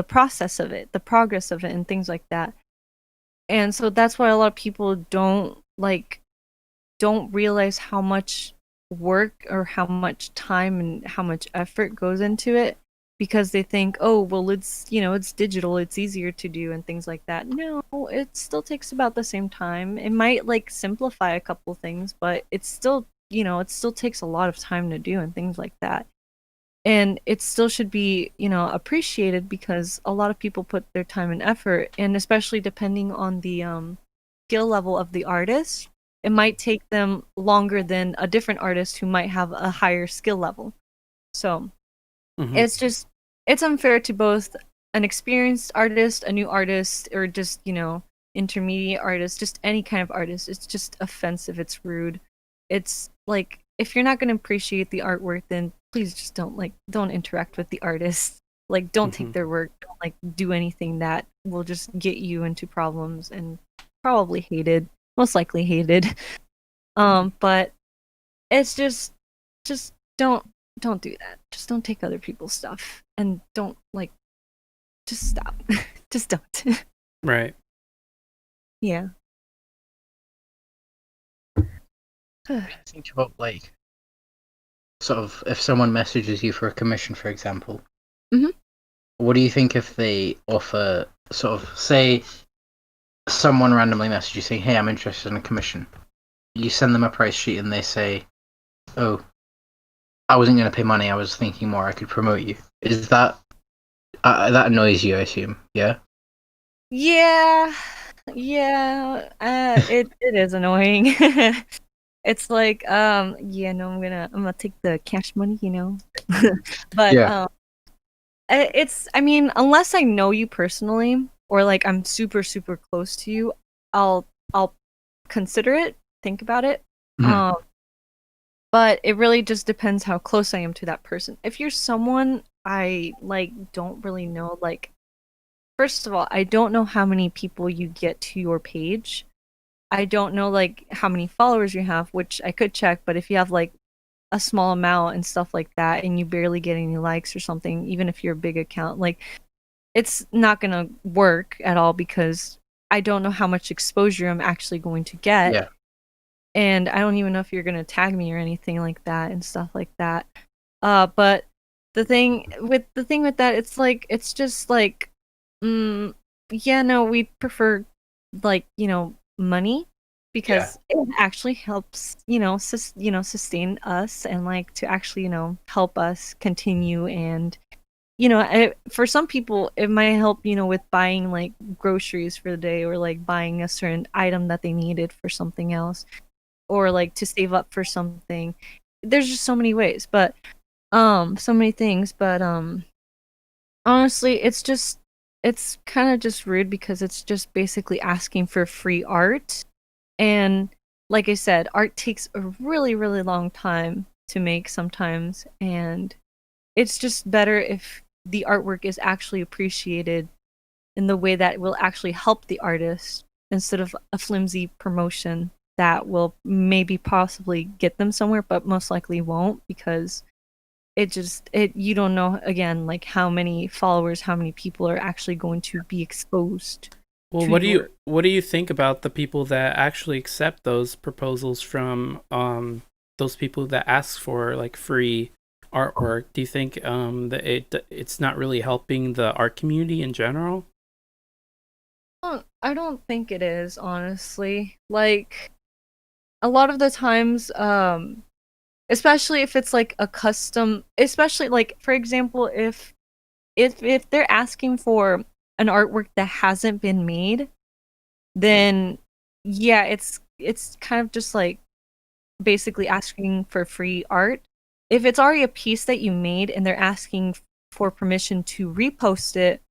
process of it, the progress of it, and things like that. And so that's why a lot of people don't realize how much work or how much time and how much effort goes into it, because they think, oh well, it's digital, it's easier to do and things like that. No, it still takes about the same time. It might like simplify a couple things, but it's still, it still takes a lot of time to do and things like that. And it still should be, appreciated, because a lot of people put their time and effort, and especially depending on the skill level of the artist, it might take them longer than a different artist who might have a higher skill level. So
Hmm.
it's unfair to both an experienced artist, a new artist, or just, intermediate artist, just any kind of artist. It's just offensive, it's rude. It's like, if you're not going to appreciate the artwork, then please just don't interact with the artist. Like, don't take their work, don't like do anything that will just get you into problems and probably hated, most likely hated. But it's just don't do that. Just don't take other people's stuff, and don't just stop. Just don't.
Right.
Yeah.
Think about like sort of if someone messages you for a commission, for example.
Mhm.
What do you think if they offer sort of, say someone randomly messages you saying, "Hey, I'm interested in a commission." You send them a price sheet and they say, "Oh, I wasn't going to pay money. I was thinking more. I could promote you." Is that that annoys you? I assume. Yeah.
Yeah. Yeah. It is annoying. It's like, yeah, no, I'm gonna take the cash money, But
Yeah.
I mean, unless I know you personally, or like I'm super super close to you, I'll consider it, think about it.
Mhm.
But it really just depends how close I am to that person. If you're someone I don't really know, first of all, I don't know how many people you get to your page. I don't know how many followers you have, which I could check, but if you have a small amount and stuff like that and you barely get any likes or something, even if you're a big account, it's not gonna work at all, because I don't know how much exposure I'm actually going to get.
Yeah.
And I don't even know if you're gonna tag me or anything like that and stuff like that. But the thing with that, it's just yeah, no, we prefer money, because it actually helps, sustain us, and to actually, help us continue. And for some people it might help, with buying groceries for the day, or buying a certain item that they needed for something else, or to save up for something. There's just so many ways, but so many things, but honestly, it's kind of just rude, because it's just basically asking for free art. And like I said, art takes a really really long time to make sometimes, and it's just better if the artwork is actually appreciated in the way that will actually help the artist instead of a flimsy promotion that will maybe possibly get them somewhere, but most likely won't, because you don't know, again, like how many followers, how many people are actually going to be exposed.
Well, what do you think about the people that actually accept those proposals from those people that ask for like free artwork? Do you think that it's not really helping the art community in general?
I don't think it is, honestly. Like, a lot of the times, especially if it's like a custom, especially like, for example, if they're asking for an artwork that hasn't been made, then yeah, it's kind of just like basically asking for free art. If it's already a piece that you made and they're asking for permission to repost it,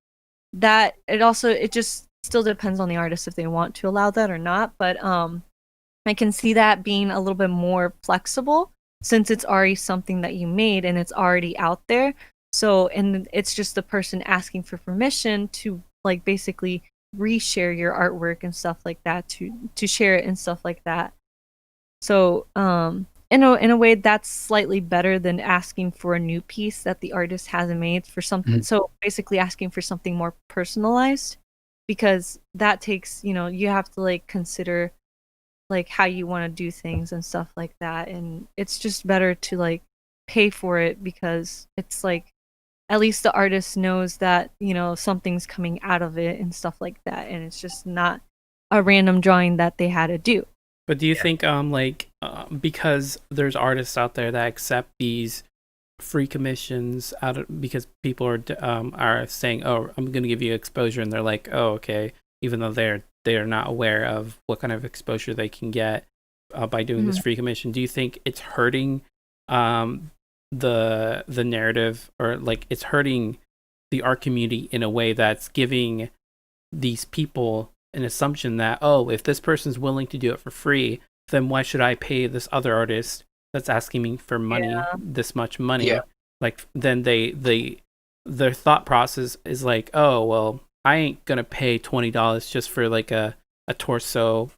it just still depends on the artist if they want to allow that or not. But I can see that being a little bit more flexible since it's already something that you made and it's already out there. So, and it's just the person asking for permission to like basically reshare your artwork and stuff like that, to share it and stuff like that. So, in a way, that's slightly better than asking for a new piece that the artist hasn't made for something.
Mhm.
So basically asking for something more personalized, because that takes, you have to like consider like how you want to do things and stuff like that. And it's just better to like pay for it, because it's like at least the artist knows that, something's coming out of it and stuff like that. And it's just not a random drawing that they had to do.
But do you think because there's artists out there that accept these free commissions because people are saying, "Oh, I'm going to give you exposure," and they're like, "Oh, okay," even though they are not aware of what kind of exposure they can get by doing this free commission. Do you think it's hurting the narrative, or like it's hurting the art community in a way that's giving these people an assumption that, oh, if this person's willing to do it for free, then why should I pay this other artist that's asking me for money, this much money?
Yeah.
Like, then their thought process is like, oh, well, I ain't gonna pay $20 just for like a torso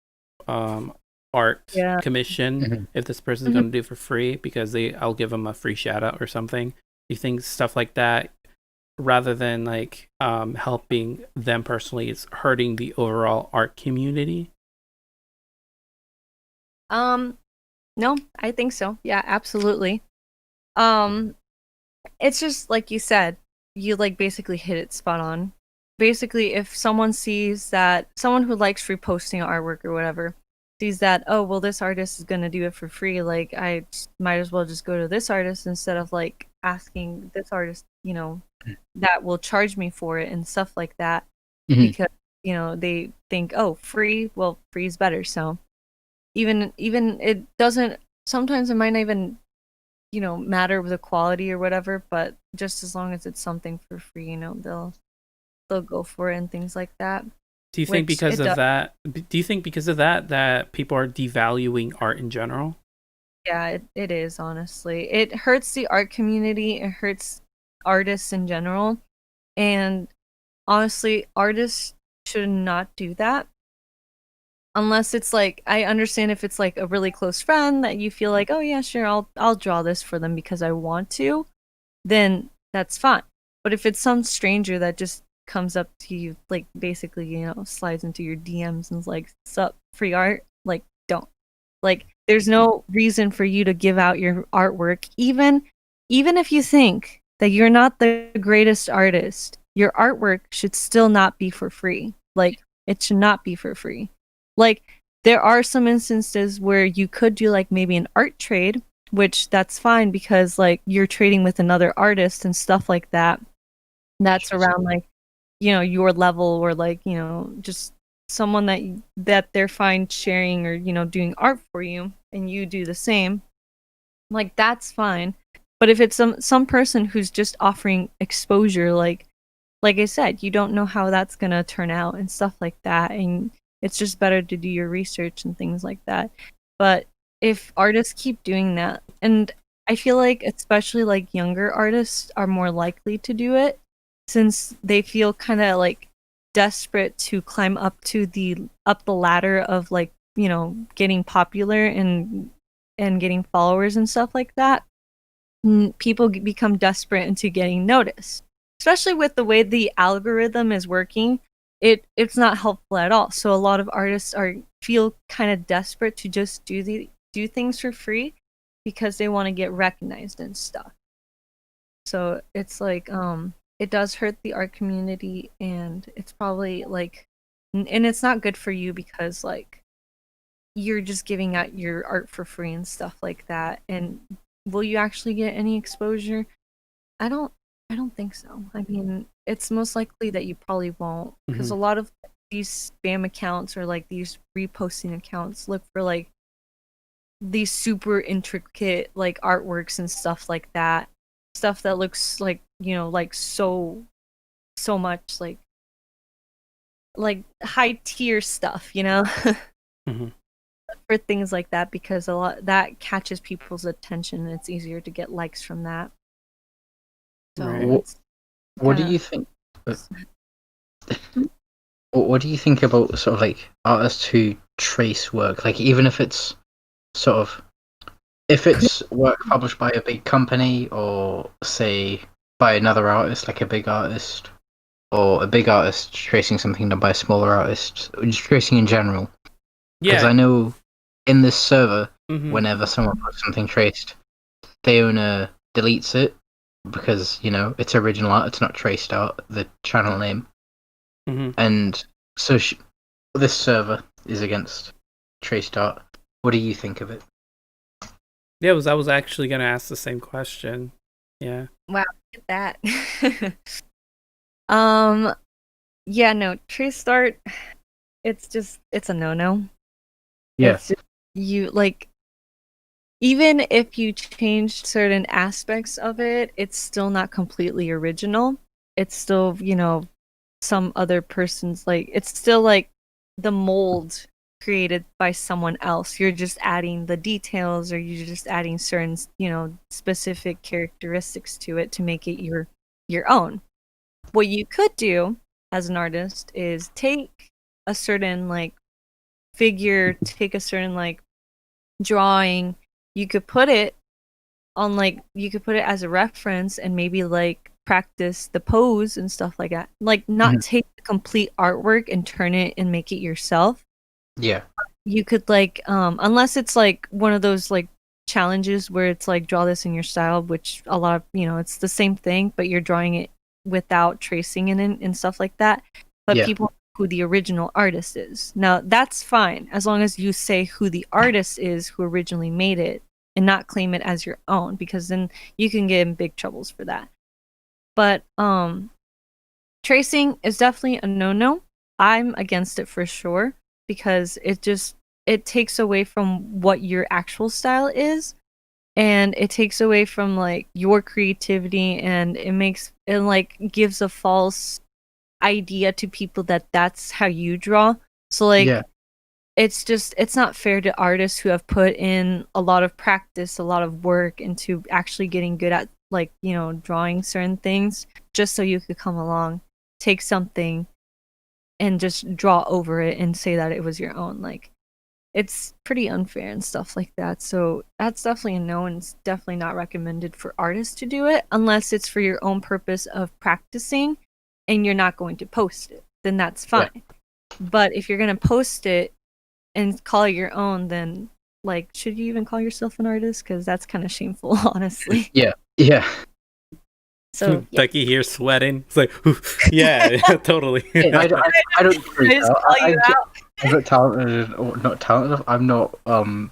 art commission if this person's gonna do it for free, because I'll give them a free shout out or something. Do you think stuff like that, rather than like helping them personally, is hurting the overall art community?
No, I think so. Yeah, absolutely. It's just like you said, you like basically hit it spot on. Basically, if someone sees that someone who likes reposting artwork or whatever sees that, oh, well, this artist is going to do it for free, like I might as well just go to this artist instead of like asking this artist, that will charge me for it and stuff like that. Because, they think, oh, free, well, free is better. So even it doesn't, sometimes it might not even, matter with the quality or whatever, but just as long as it's something for free, they'll go for it and things like that.
Do you think because of that that people are devaluing art in general?
Yeah, it is, honestly. It hurts the art community, it hurts artists in general. And honestly, artists should not do that. Unless it's like, I understand if it's like a really close friend that you feel like, oh yeah, sure, I'll draw this for them because I want to, then that's fine. But if it's some stranger that just comes up to you, like basically, slides into your DMs and is like, sup, free art, like, don't. Like, there's no reason for you to give out your artwork, even if you think that you're not the greatest artist, your artwork should still not be for free. Like, it should not be for free. Like, there are some instances where you could do like maybe an art trade, which that's fine because like you're trading with another artist and stuff like that. That's around like, your level, or like, just someone that they're fine sharing or, doing art for you and you do the same. Like, that's fine. But if it's some person who's just offering exposure, like I said, you don't know how that's going to turn out and stuff like that. And it's just better to do your research and things like that. But if artists keep doing that, and I feel like especially like younger artists are more likely to do it since they feel kind of like desperate to climb up the ladder of like, you know, getting popular and getting followers and stuff like that. People become desperate into getting noticed, especially with the way the algorithm is working. It's not helpful at all. So a lot of artists feel kind of desperate to just do things for free because they want to get recognized and stuff. So it's like it does hurt the art community, and it's probably like and it's not good for you because like you're just giving out your art for free and stuff like that. And will you actually get any exposure? I don't think so. I mean, it's most likely that you probably won't because a lot of these spam accounts or like these reposting accounts look for like these super intricate like artworks and stuff like that. Stuff that looks like, you know, like so much like high tier stuff, you know? For things like that because a lot that catches people's attention and it's easier to get likes from that. So
what do you think? What do you think about sort of like artists who trace work? Like even if it's sort of if it's work published by a big company or say by another artist, like a big artist, or a big artist tracing something done by a smaller artist, or just tracing in general. Because I know in this server, whenever someone puts something traced, the owner deletes it because, you know, it's original art, it's not traced art, the channel name. And so this server is against traced art. What do you think of it?
Yeah, I was actually going to ask the same question. Yeah.
Wow, look at that. Yeah, no, traced art, it's a no-no.
Yeah.
It's just, you like even if you changed certain aspects of it, it's still not completely original. It's still, you know, some other person's like it's still like the mold created by someone else. You're just adding the details or you're just adding certain, you know, specific characteristics to it to make it your own. What you could do as an artist is take a certain like figure, take a certain like drawing, you could put it on like you could put it as a reference and maybe like practice the pose and stuff like that. Like not take the complete artwork and turn it and make it yourself.
Yeah.
You could like unless it's like one of those like challenges where it's like draw this in your style, which a lot of, you know, it's the same thing but you're drawing it without tracing in it and stuff like that. But people know who the original artist is. Now that's fine as long as you say who the artist is who originally made it and not claim it as your own, because then you can get in big troubles for that. But tracing is definitely a no-no. I'm against it for sure because it takes away from what your actual style is, and it takes away from like your creativity, and it like gives a false idea to people that that's how you draw. So like it's not fair to artists who have put in a lot of practice, a lot of work into actually getting good at like, you know, drawing certain things just so you could come along, take something and just draw over it and say that it was your own. Like it's pretty unfair and stuff like that. So that's definitely a no, and it's definitely not recommended for artists to do it unless it's for your own purpose of practicing and you're not going to post it. Then that's fine. Yeah. But if you're going to post it and call it your own, then like should you even call yourself an artist? Because that's kind of shameful, honestly.
Yeah.
So Becky here sweating. It's like, yeah, totally.
I don't freak out. I'm not talented or not talented. I'm not. I'm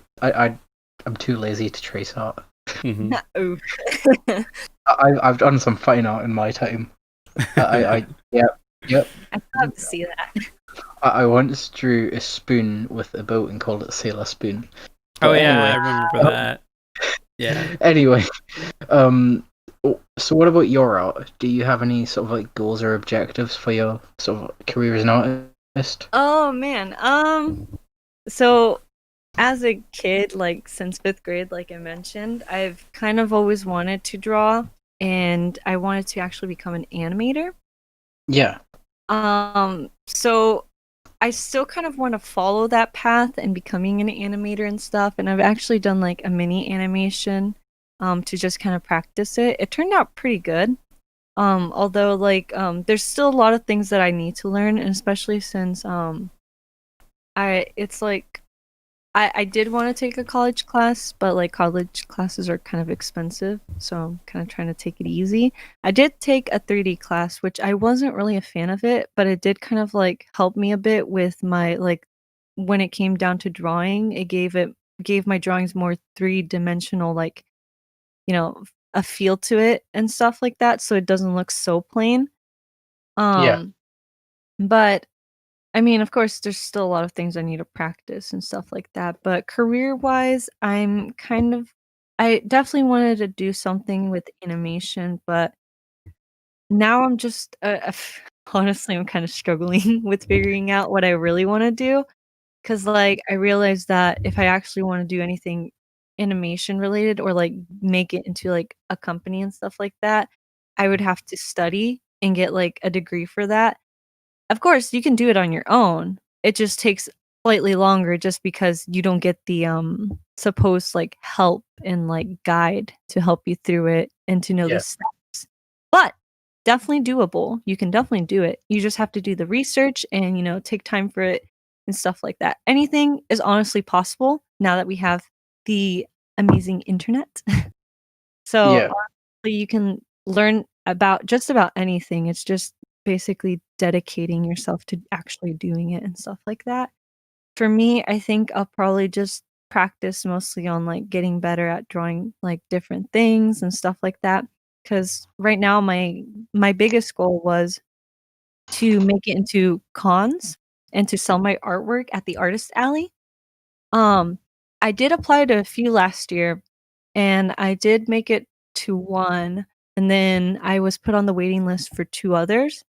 too lazy to trace art.
No.
I've done some fine art in my time. Yep.
I'd love to see that.
I once drew a spoon with a boat and called it Sailor Spoon.
But anyway, I remember that. Yeah.
Anyway, so what about your art? Do you have any sort of like goals or objectives for your sort of career as an artist?
Oh man. So as a kid, like since 5th grade, like I mentioned, I've kind of always wanted to draw, and I wanted to actually become an animator.
Yeah.
So I still kind of want to follow that path and becoming an animator and stuff. And I've actually done like a mini animation, to just kind of practice it. It turned out pretty good. Although like, there's still a lot of things that I need to learn, and especially since, it's like, I did want to take a college class, but like college classes are kind of expensive, so I'm kind of trying to take it easy. I did take a 3D class, which I wasn't really a fan of it, but it did kind of like help me a bit with my like when it came down to drawing, it gave my drawings more three-dimensional, like, a feel to it and stuff like that, so it doesn't look so plain.
Yeah.
But I mean, of course, there's still a lot of things I need to practice and stuff like that. But career-wise, I definitely wanted to do something with animation, but now I'm just, honestly, I'm kind of struggling with figuring out what I really want to do. Because, like, I realized that if I actually want to do anything animation related or like make it into like a company and stuff like that, I would have to study and get like a degree for that. Of course, you can do it on your own. It just takes slightly longer just because you don't get the supposed like help and like guide to help you through it and to know
Yeah.
the steps. But definitely doable. You can definitely do it. You just have to do the research and take time for it and stuff like that. Anything is honestly possible now that we have the amazing internet. So
Yeah.
honestly, you can learn about just about anything. It's just basically dedicating yourself to actually doing it and stuff like that. For me, I think I'll probably just practice mostly on like getting better at drawing like different things and stuff like that. Because right now my biggest goal was to make it into cons and to sell my artwork at the artist alley. Um, I did apply to a few last year, and I did make it to one, and then I was put on the waiting list for two others.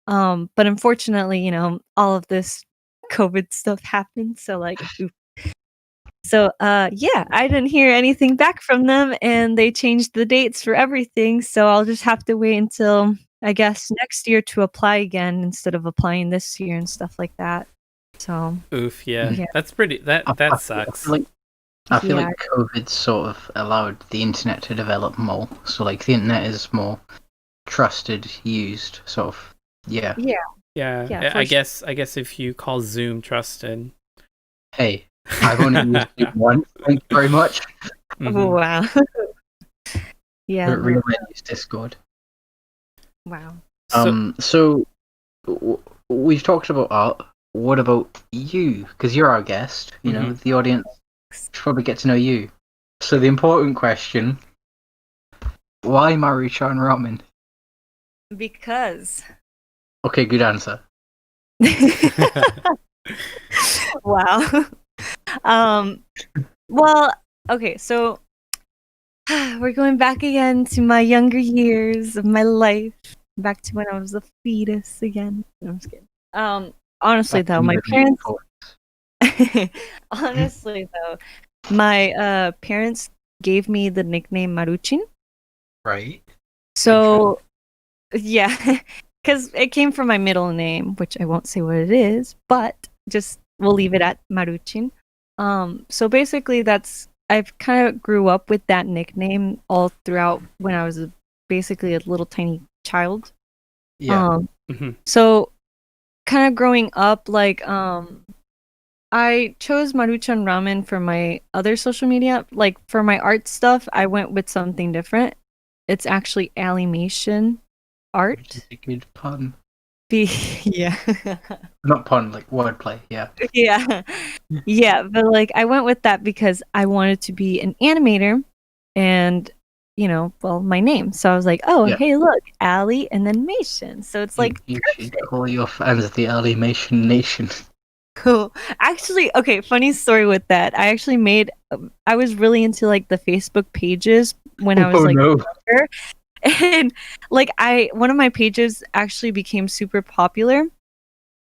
But unfortunately, all of this COVID stuff happened, so like, oof. So, yeah, I didn't hear anything back from them, and they changed the dates for everything. So I'll just have to wait until I guess next year to apply again instead of applying this year and stuff like that. So,
Oof, yeah.
yeah.
That's pretty that
I
sucks.
feel
Yeah.
like COVID sort of allowed the internet to develop more. So like the internet is more trusted, used, sort of. Yeah.
Yeah.
Yeah.
Yeah, for
I
sure.
guess if you call Zoom trusted.
Hey, I've only used it once. Thank you very much.
Mhm.
Wow. Yeah.
But
No.
really use Discord.
Wow.
So we've talked about art. What about you? Because you're our guest. The audience should probably get to know you. So the important question: why Maruchan ramen?
Because.
Okay, good answer.
Wow. Well, okay, so we're going back again to my younger years of my life. Back to when I was a fetus again. No, I'm just kidding. Honestly though, my parents honestly though, my parents gave me the nickname Maruchin.
Right.
So yeah, because it came from my middle name, which I won't say what it is, but just we'll leave it at Maruchin. So basically, I've kind of grew up with that nickname all throughout when I was basically a little tiny child.
Yeah.
So kind of growing up, like I chose Maruchan Ramen for my other social media. Like for my art stuff, I went with something different. It's actually animation art.
A good pun.
Yeah.
Not pun, like wordplay. Yeah.
Yeah. Yeah, but like I went with that because I wanted to be an animator and well, my name. So I was like, "Oh,
Yeah.
hey, look, Ali and then Mation." So it's like
You should
perfect.
call your fans the Animation Nation.
Cool. Actually, okay, funny story with that. I actually made I was really into like the Facebook pages when I was like
no.
younger. And like one of my pages actually became super popular.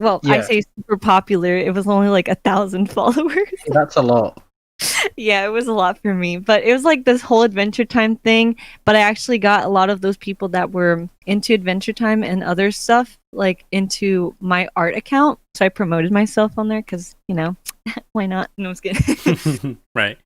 well, I say super popular. It was only like 1,000 followers.
That's a lot.
Yeah, it was a lot for me, but it was like this whole Adventure Time thing. But I actually got a lot of those people that were into Adventure Time and other stuff like into my art account. So I promoted myself on there because, you know, why not? No, I was kidding.
Right.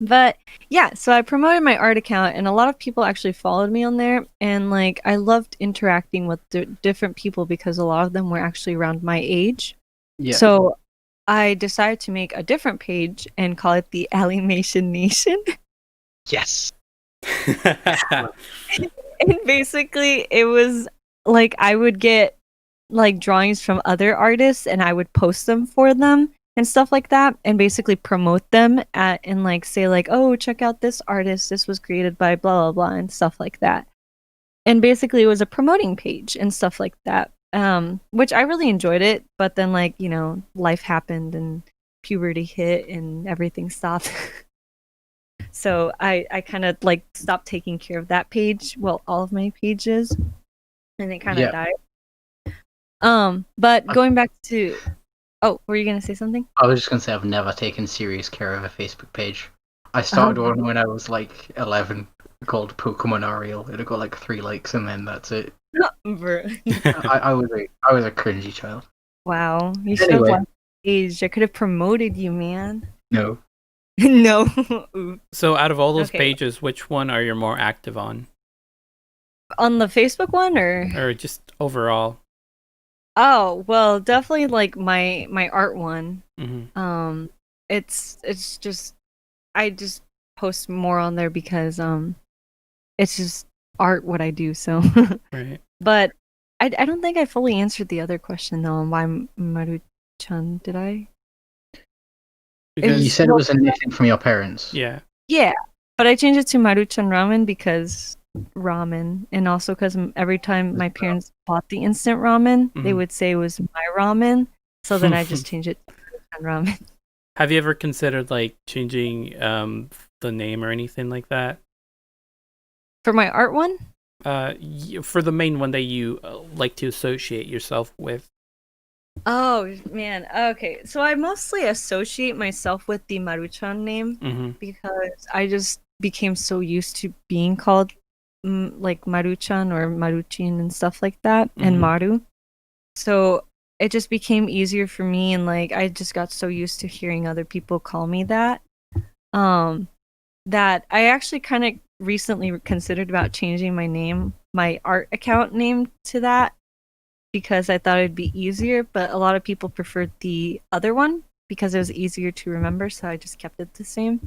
But yeah, so I promoted my art account and a lot of people actually followed me on there. And like, I loved interacting with different people because a lot of them were actually around my age.
Yeah.
So I decided to make a different page and call it the Animation Nation.
Yes.
And basically, it was like I would get like drawings from other artists and I would post them for them and stuff like that, and basically promote them and like say like, oh, check out this artist. This was created by blah blah blah and stuff like that. And basically, it was a promoting page and stuff like that. Which I really enjoyed it, but then like, you know, life happened and puberty hit and everything stopped. So I kind of like stopped taking care of that page, well, all of my pages, and it kind of died. But going back to, oh, were you gonna say something?
I was just gonna say I've never taken serious care of a Facebook page. I started one when I was like 11, called Pokemon Ariel. It got like 3 likes, and then that's it. I was a cringy child.
Wow, you should have left the page. I could have promoted you, man.
No.
No.
So out of all those pages, which one are you more active on?
On the Facebook one, or
just overall?
Oh, well, definitely like my art one.
Mm-hmm.
It's just I just post more on there because it's just art what I do, so
right.
But I don't think I fully answered the other question though. Why Maru-chan? Did I?
Because you said it was a nickname from your parents.
Yeah.
Yeah, but I changed it to Maru-chan Ramen because ramen, and also because every time my parents bought the instant ramen, they would say it was my ramen. So then I just changed it to Maru-chan Ramen.
Have you ever considered like changing the name or anything like that?
For my art one?
For the main one that you like to associate yourself with.
Oh man, okay. So I mostly associate myself with the Maru-chan name because I just became so used to being called like Maru-chan or Maruchin and stuff like that, and Maru. So it just became easier for me, and like I just got so used to hearing other people call me that. That I actually kind of recently considered about changing my name, my art account name, to that, because I thought it'd be easier, but a lot of people preferred the other one because it was easier to remember, so I just kept it the same.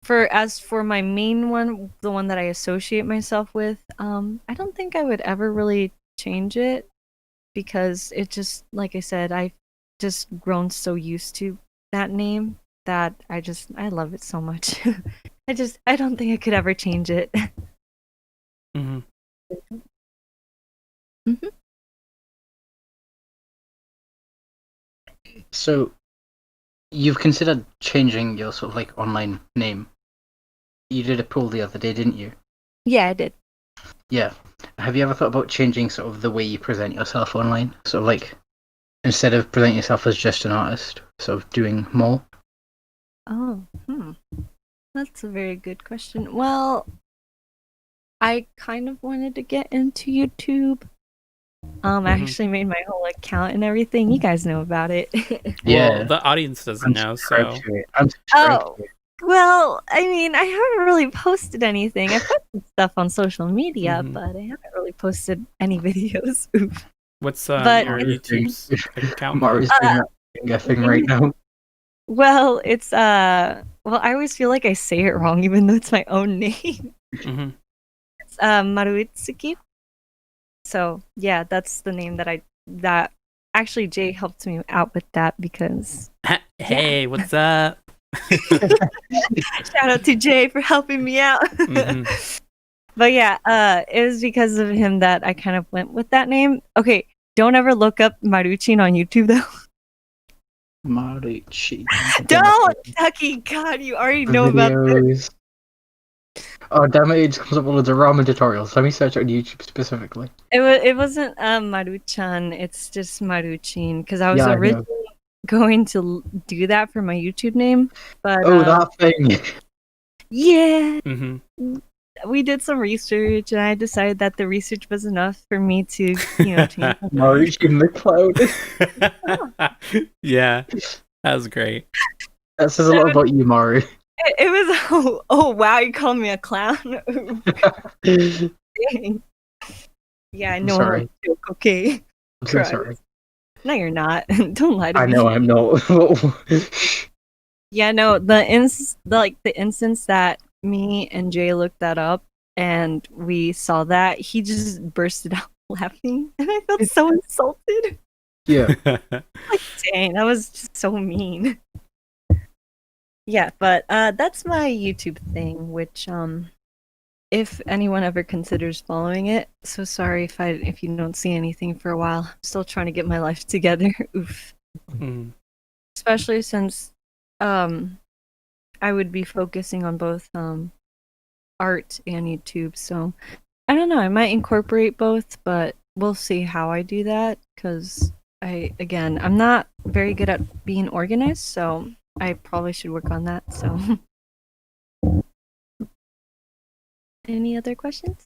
As for my main one, the one that I associate myself with, I don't think I would ever really change it because it just, like I said, I've just grown so used to that name that I love it so much. I don't think I could ever change it.
So, you've considered changing your sort of like online name. You did a poll the other day, didn't you?
Yeah, I did.
Yeah. Have you ever thought about changing sort of the way you present yourself online? Sort of like, instead of presenting yourself as just an artist, sort of doing more?
Oh, that's a very good question. Well, I kind of wanted to get into YouTube. I actually made my whole account and everything. You guys know about it.
Yeah. Well, the audience doesn't know, so.
I'm subscribed to it.
Well, I mean, I haven't really posted anything. I posted stuff on social media, but I haven't really posted any videos.
What's your YouTube's account?
Mari's doing a thing right now.
Well, it's I always feel like I say it wrong, even though it's my own name. It's Maruitsuki. So yeah, that's the name that actually Jay helped me out with that because.
Hey, what's up?
Shout out to Jay for helping me out. But yeah, it was because of him that I kind of went with that name. Okay, don't ever look up Maruchin on YouTube though.
Maruchin.
Don't, Tucky. God, you already know about this.
Oh damn it! It just comes up with loads of ramen tutorials. Let me search it on YouTube specifically.
It wasn't Maruchan. It's just Maruchin because I was
Yeah, I know.
originally going to do that for my YouTube name, but
Oh, that thing.
yeah,
Mm-hmm.
we did some research, and I decided that the research was enough for me to, change.
Marucci in the cloud.
Yeah, that was great.
That says a lot about you, Maru.
It was oh wow, you called me a clown. Dang. Yeah, I
I'm
know.
sorry.
Joke, okay.
I'm so
Christ.
sorry.
No, you're not. Don't lie to
I
me.
know I'm not.
Yeah, no. The instance that me and Jay looked that up and we saw that, he just bursted out laughing, and I felt so insulted.
Yeah.
Like, dang, that was just so mean. Yeah, but that's my YouTube thing, which if anyone ever considers following it, so sorry if you don't see anything for a while. I'm still trying to get my life together. Oof.
Mm.
Especially since I would be focusing on both art and YouTube. So I don't know, I might incorporate both, but we'll see how I do that because I'm not very good at being organized, so I probably should work on that. So any other questions?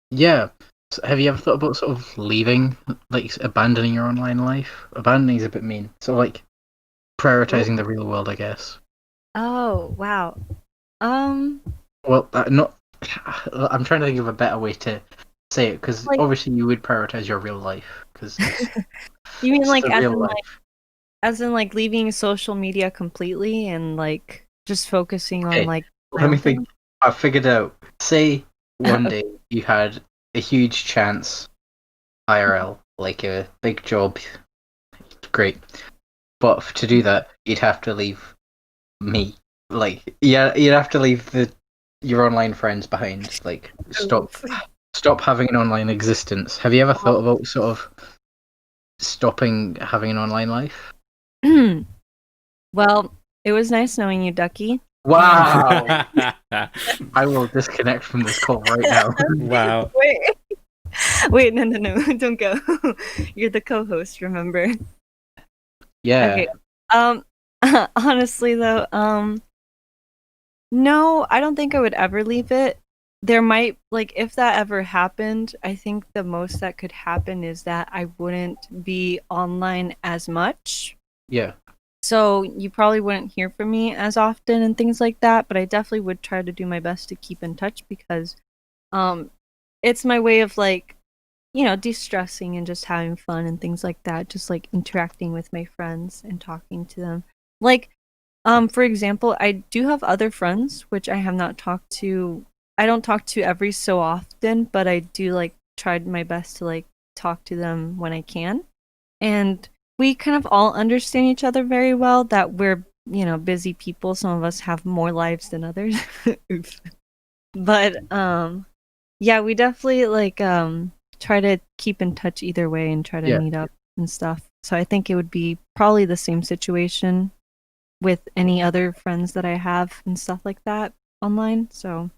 Yeah. So have you ever thought about sort of leaving, like abandoning your online life? Abandoning is a bit mean. So like prioritizing the real world, I guess.
Oh, wow.
Well, not. I'm trying to think of a better way to say it because
Like-
obviously you would prioritize your real life because
You mean like
the real life.
as in like leaving social media completely and like just focusing on
Okay,
like
Let me think. I figured out. Say one day you had a huge chance, IRL, like a big job, great. But to do that, you'd have to leave me. Like, yeah, you'd have to leave your online friends behind. Like, stop having an online existence. Have you ever thought about sort of stopping having an online life?
Well, it was nice knowing you, Ducky.
Wow! I will disconnect from this call right now.
Wow.
Wait, no, don't go. You're the co-host, remember?
Yeah.
Okay. Honestly though, no, I don't think I would ever leave it. There might, like, if that ever happened, I think the most that could happen is that I wouldn't be online as much.
Yeah.
So you probably wouldn't hear from me as often and things like that, but I definitely would try to do my best to keep in touch because it's my way of like, de-stressing and just having fun and things like that, just like interacting with my friends and talking to them. Like, for example, I do have other friends which I have not talked to. I don't talk to every so often, but I do like tried my best to like talk to them when I can. And we kind of all understand each other very well that we're, busy people. Some of us have more lives than others. Oof. But yeah, we definitely like try to keep in touch either way and try to meet up and stuff. So I think it would be probably the same situation with any other friends that I have and stuff like that online. So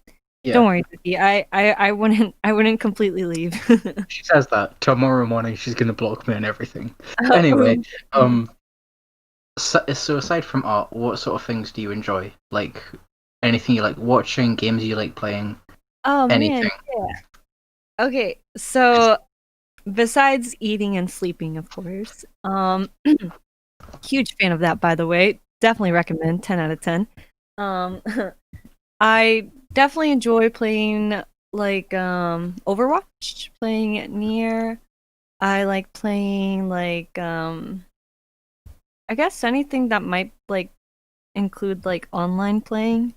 don't worry, Vicky. I wouldn't completely leave.
She says that tomorrow morning she's gonna block me and everything. Anyway, so aside from art, what sort of things do you enjoy? Like anything you like watching, games you like playing?
Oh
anything?
man, yeah. Okay, so besides eating and sleeping, of course, huge fan of that, by the way. Definitely recommend. 10 out of 10. I definitely enjoy playing like Overwatch, playing Nier. I like playing like I guess anything that might like include like online playing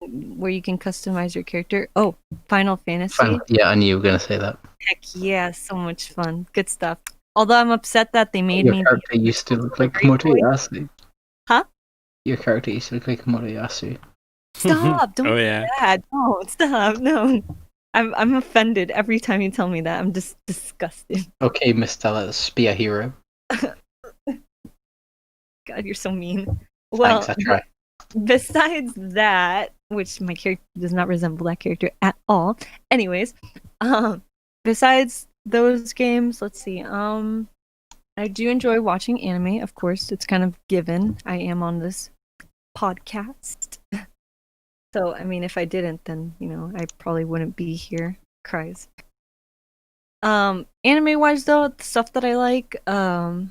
where you can customize your character. Oh, Final Fantasy.
Yeah, I knew you were gonna say that.
Heck yeah, so much fun. Good stuff. Although I'm upset that they made
Your
me
character used to look like
delivery boy.
Komoto.
Huh?
Your character used to look like Komoto.
Stop! Don't
Oh,
do
yeah.
that. Don't stop. No. I'm offended every time you tell me that. I'm just disgusted.
Okay, Mr. Let's be a hero.
God, you're so mean. Well,
Thanks, I try.
besides that, which my character does not resemble that character at all. Anyways, besides those games, let's see. I do enjoy watching anime, of course. It's kind of given. I am on this podcast. So, I mean, if I didn't, then, I probably wouldn't be here. Cries. Anime-wise, though, the stuff that I like, I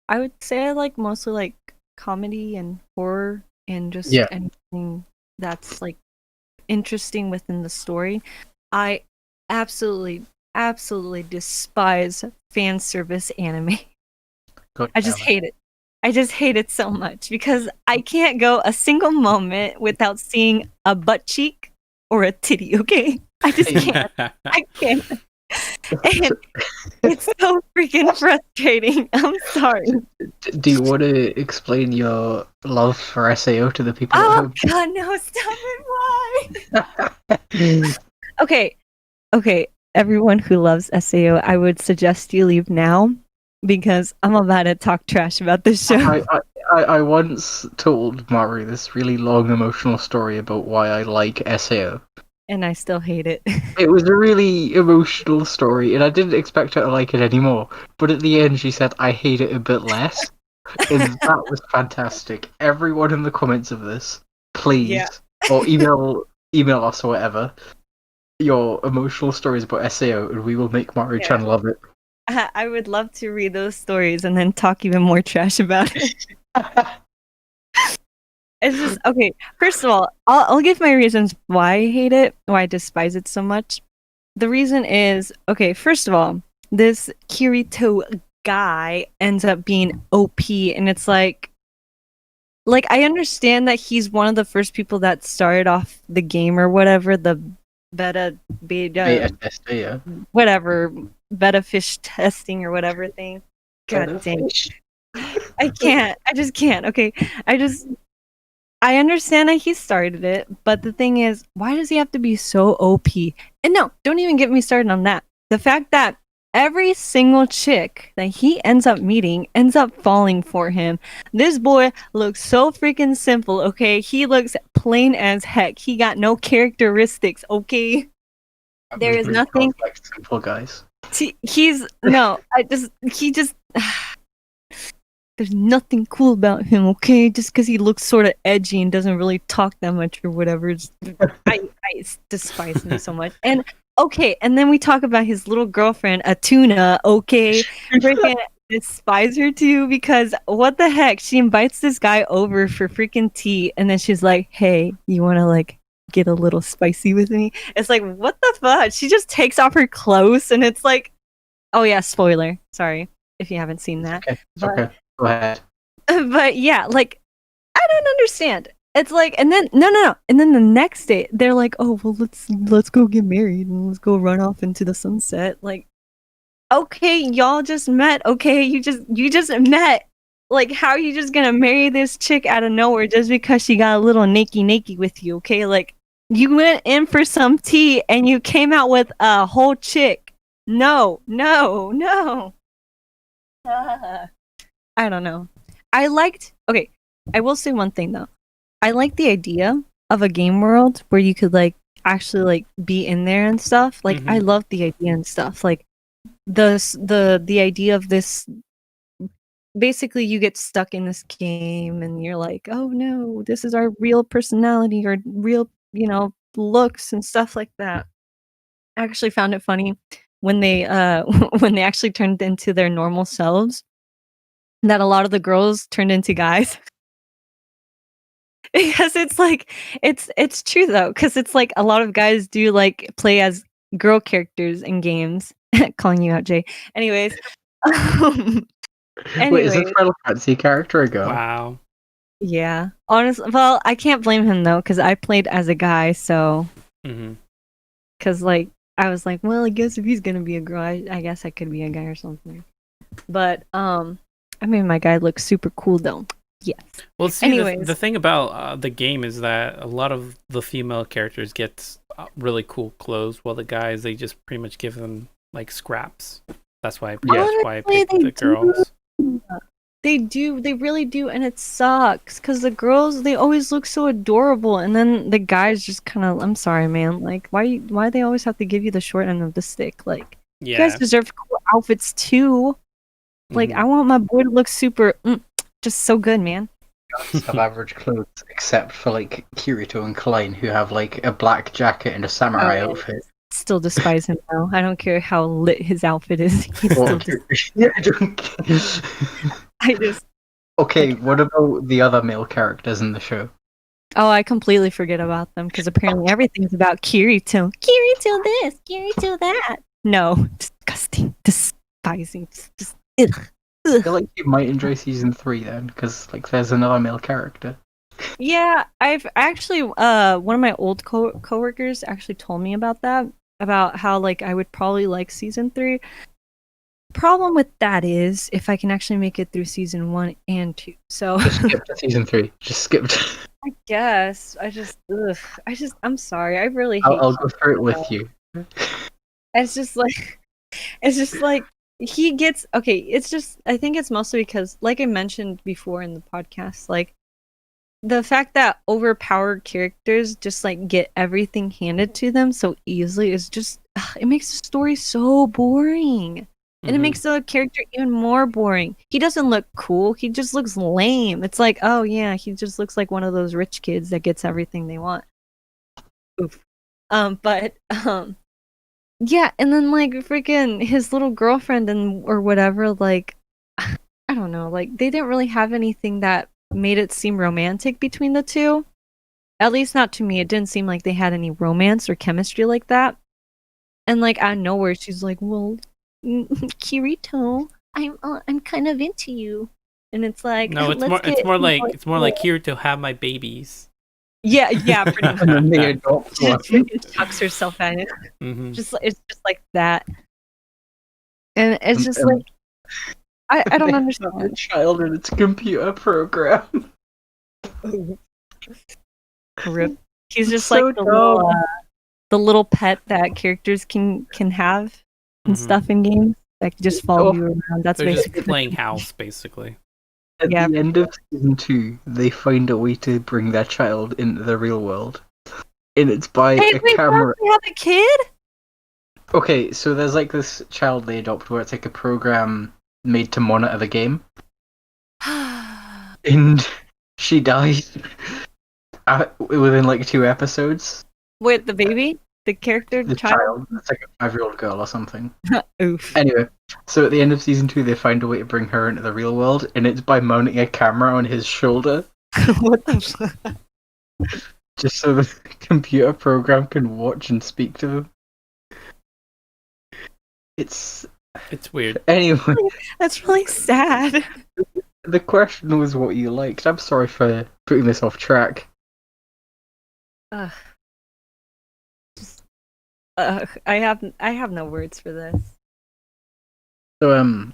would say I like mostly, like, comedy and horror and just anything that's, like, interesting within the story. I absolutely despise fan service anime. I just hate it. I just hate it so much because I can't go a single moment without seeing a butt cheek or a titty, okay? I just can't. I can't. And it's so freaking frustrating. I'm sorry.
Do you want to explain your love for SAO to the people at
Oh,
home?
God, no, stop it. Why? Okay. Everyone who loves SAO, I would suggest you leave now because I'm about to talk trash about this show.
I once told Maru this really long emotional story about why I like SAO.
And I still hate it.
It was a really emotional story, and I didn't expect her to like it anymore. But at the end, she said, I hate it a bit less. And that was fantastic. Everyone in the comments of this, please, or email us or whatever, your emotional stories about SAO, and we will make Maru-chan love it.
I would love to read those stories and then talk even more trash about it. It's just, okay, first of all, I'll give my reasons why I hate it, why I despise it so much. The reason is, okay, first of all, this Kirito guy ends up being OP, and it's like I understand that he's one of the first people that started off the game or whatever, the beta
testing, yeah.
Whatever, beta fish testing or whatever thing. God dang. I can't. I just can't. Okay. I understand that he started it, but the thing is, why does he have to be so OP? And no, don't even get me started on that. The fact that every single chick that he ends up meeting ends up falling for him. This boy looks so freaking simple, okay? He looks plain as heck. He got no characteristics, okay? There is nothing.
Simple guys.
There's nothing cool about him, okay? Just because he looks sort of edgy and doesn't really talk that much or whatever. I despise him so much. And okay, and then we talk about his little girlfriend, Atuna, okay? Freaking despise her too because what the heck? She invites this guy over for freaking tea and then she's like, hey, you want to like get a little spicy with me? It's like, what the fuck? She just takes off her clothes and it's like, oh yeah, spoiler. Sorry if you haven't seen that.
Okay, it's okay. Go ahead.
But yeah, like, I don't understand. It's like, and then no, and then the next day they're like, oh well, let's go get married and let's go run off into the sunset. Like, okay, y'all just met. Okay, you just met. Like, how are you just gonna marry this chick out of nowhere just because she got a little naked with you? Okay, like you went in for some tea and you came out with a whole chick. No. I don't know. I will say one thing though. I like the idea of a game world where you could like actually like be in there and stuff. Like I love the idea and stuff. Like the idea of this, basically you get stuck in this game and you're like, oh no, this is our real personality or real, looks and stuff like that. I actually found it funny when they when they actually turned into their normal selves, that a lot of the girls turned into guys. Because it's like it's true though, because it's like a lot of guys do like play as girl characters in games. Calling you out, Jay. Anyways.
Wait, is this Final Fantasy character or girl?
Wow.
Yeah. Honestly, well, I can't blame him though, because I played as a guy, so because like I was like, well, I guess if he's gonna be a girl, I guess I could be a guy or something. But I mean, my guy looks super cool though. Yes.
Well, see, the thing about the game is that a lot of the female characters get really cool clothes, while the guys, they just pretty much give them like scraps. That's why I picked the girls.
They do. They really do, and it sucks because the girls they always look so adorable, and then the guys just kind of. I'm sorry, man. Like, why they always have to give you the short end of the stick? Like, you guys deserve cool outfits too. Like, I want my boy to look super, just so good, man.
Have average clothes, except for like Kirito and Klein, who have like a black jacket and a samurai outfit.
Still despise him now. I don't care how lit his outfit is. He's still
yeah, I don't care. Okay, what about the other male characters in the show?
Oh, I completely forget about them because apparently everything's about Kirito. Kirito this, Kirito that. No, disgusting, despising, just ugh.
I feel like you might enjoy season 3 then, because like there's another male character.
Yeah, I've actually one of my old coworkers actually told me about that, about how like I would probably like season 3. Problem with that is if I can actually make it through season 1 and 2. So
just skip to season 3. Just skip.
I guess I'm sorry. I really hate.
I'll go through it with you.
It's just like he gets okay. It's just I think it's mostly because, like I mentioned before in the podcast, like the fact that overpowered characters just like get everything handed to them so easily is just it makes the story so boring. And it makes the character even more boring. He doesn't look cool. He just looks lame. It's like, oh yeah, he just looks like one of those rich kids that gets everything they want. Oof. Yeah, and then like freaking his little girlfriend or whatever, like I don't know, like they didn't really have anything that made it seem romantic between the two. At least not to me. It didn't seem like they had any romance or chemistry like that. And like out of nowhere, she's like, well, Kirito, I'm kind of into you, and it's like
no, it's more like Kirito, have my babies.
Yeah, pretty much. And then they adopt one. She chucks herself at it. It's just like that, and it's just like I don't understand.
A child in its computer program.
Rip. He's just so like the little pet that characters can have. And stuff in games that can just follow you around. That's
They're
basically
just playing house, basically.
At the end of season 2, they find a way to bring their child into the real world, and it's by a camera.
They have a kid?
Okay, so there's like this child they adopt where it's like a program made to monitor the game, and she dies within like 2 episodes.
Wait, the baby? The character?
The child? It's like a 5-year-old girl or something.
Oof.
Anyway, so at the end of season 2, they find a way to bring her into the real world, and it's by mounting a camera on his shoulder.
What the fuck?
Just so the computer program can watch and speak to them. It's
weird.
Anyway.
That's really sad.
The question was what you liked. I'm sorry for putting this off track.
I have no words for this.
So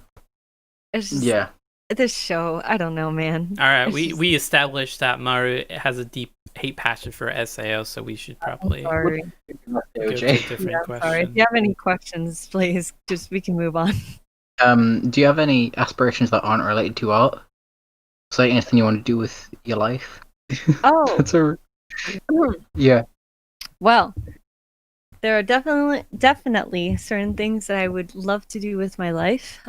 it's just,
yeah.
This show, I don't know, man.
All right, we established that Maru has a deep hate passion for SAO, so we should probably go to a different question.
Sorry. If you have any questions, please, just we can move on.
Do you have any aspirations that aren't related to art? Is there anything you want to do with your life?
Oh,
yeah.
Well, there are definitely certain things that I would love to do with my life.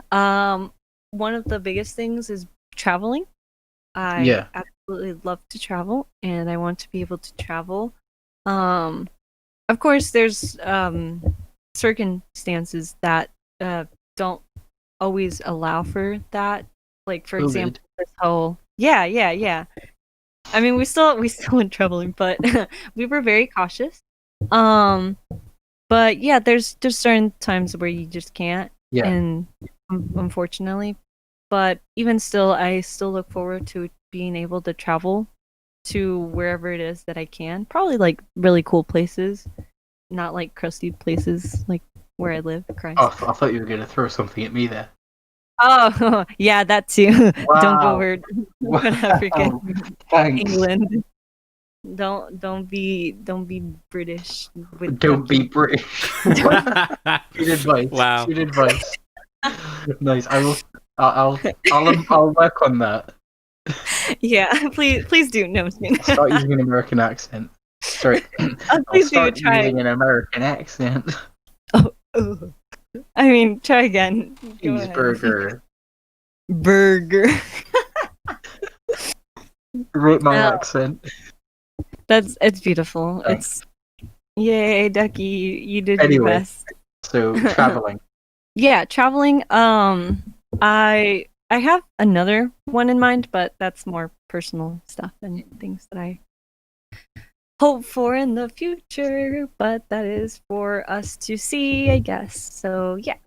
One of the biggest things is traveling. I absolutely love to travel, and I want to be able to travel. Of course, there's circumstances that don't always allow for that. Like, for example, this whole I mean, we still went traveling, but we were very cautious. But yeah, there's just certain times where you just can't, and unfortunately. But even still, I still look forward to being able to travel to wherever it is that I can. Probably like really cool places, not like crusty places like where I live. Christ.
Oh, I thought you were gonna throw something at me there.
Oh, yeah, that too.
Wow.
Don't go over Africa,
Thanks.
England. Don't be British.
Don't be British. Good advice.
Wow.
Good advice. Nice. I'll work on that.
Yeah, please do. No, I'm just kidding.
I'll start using an American accent. Sorry, I'll
Please do
start
try.
using an American accent.
Oh. I mean, try again. Go ahead.
Cheeseburger.
Burger.
Rate my
No.
accent.
It's beautiful.
Thanks.
It's yay, Ducky. You did your
Anyway.
best.
So traveling.
Yeah, traveling. I have another one in mind, but that's more personal stuff and things that I hope for in the future. But that is for us to see, I guess. So yeah.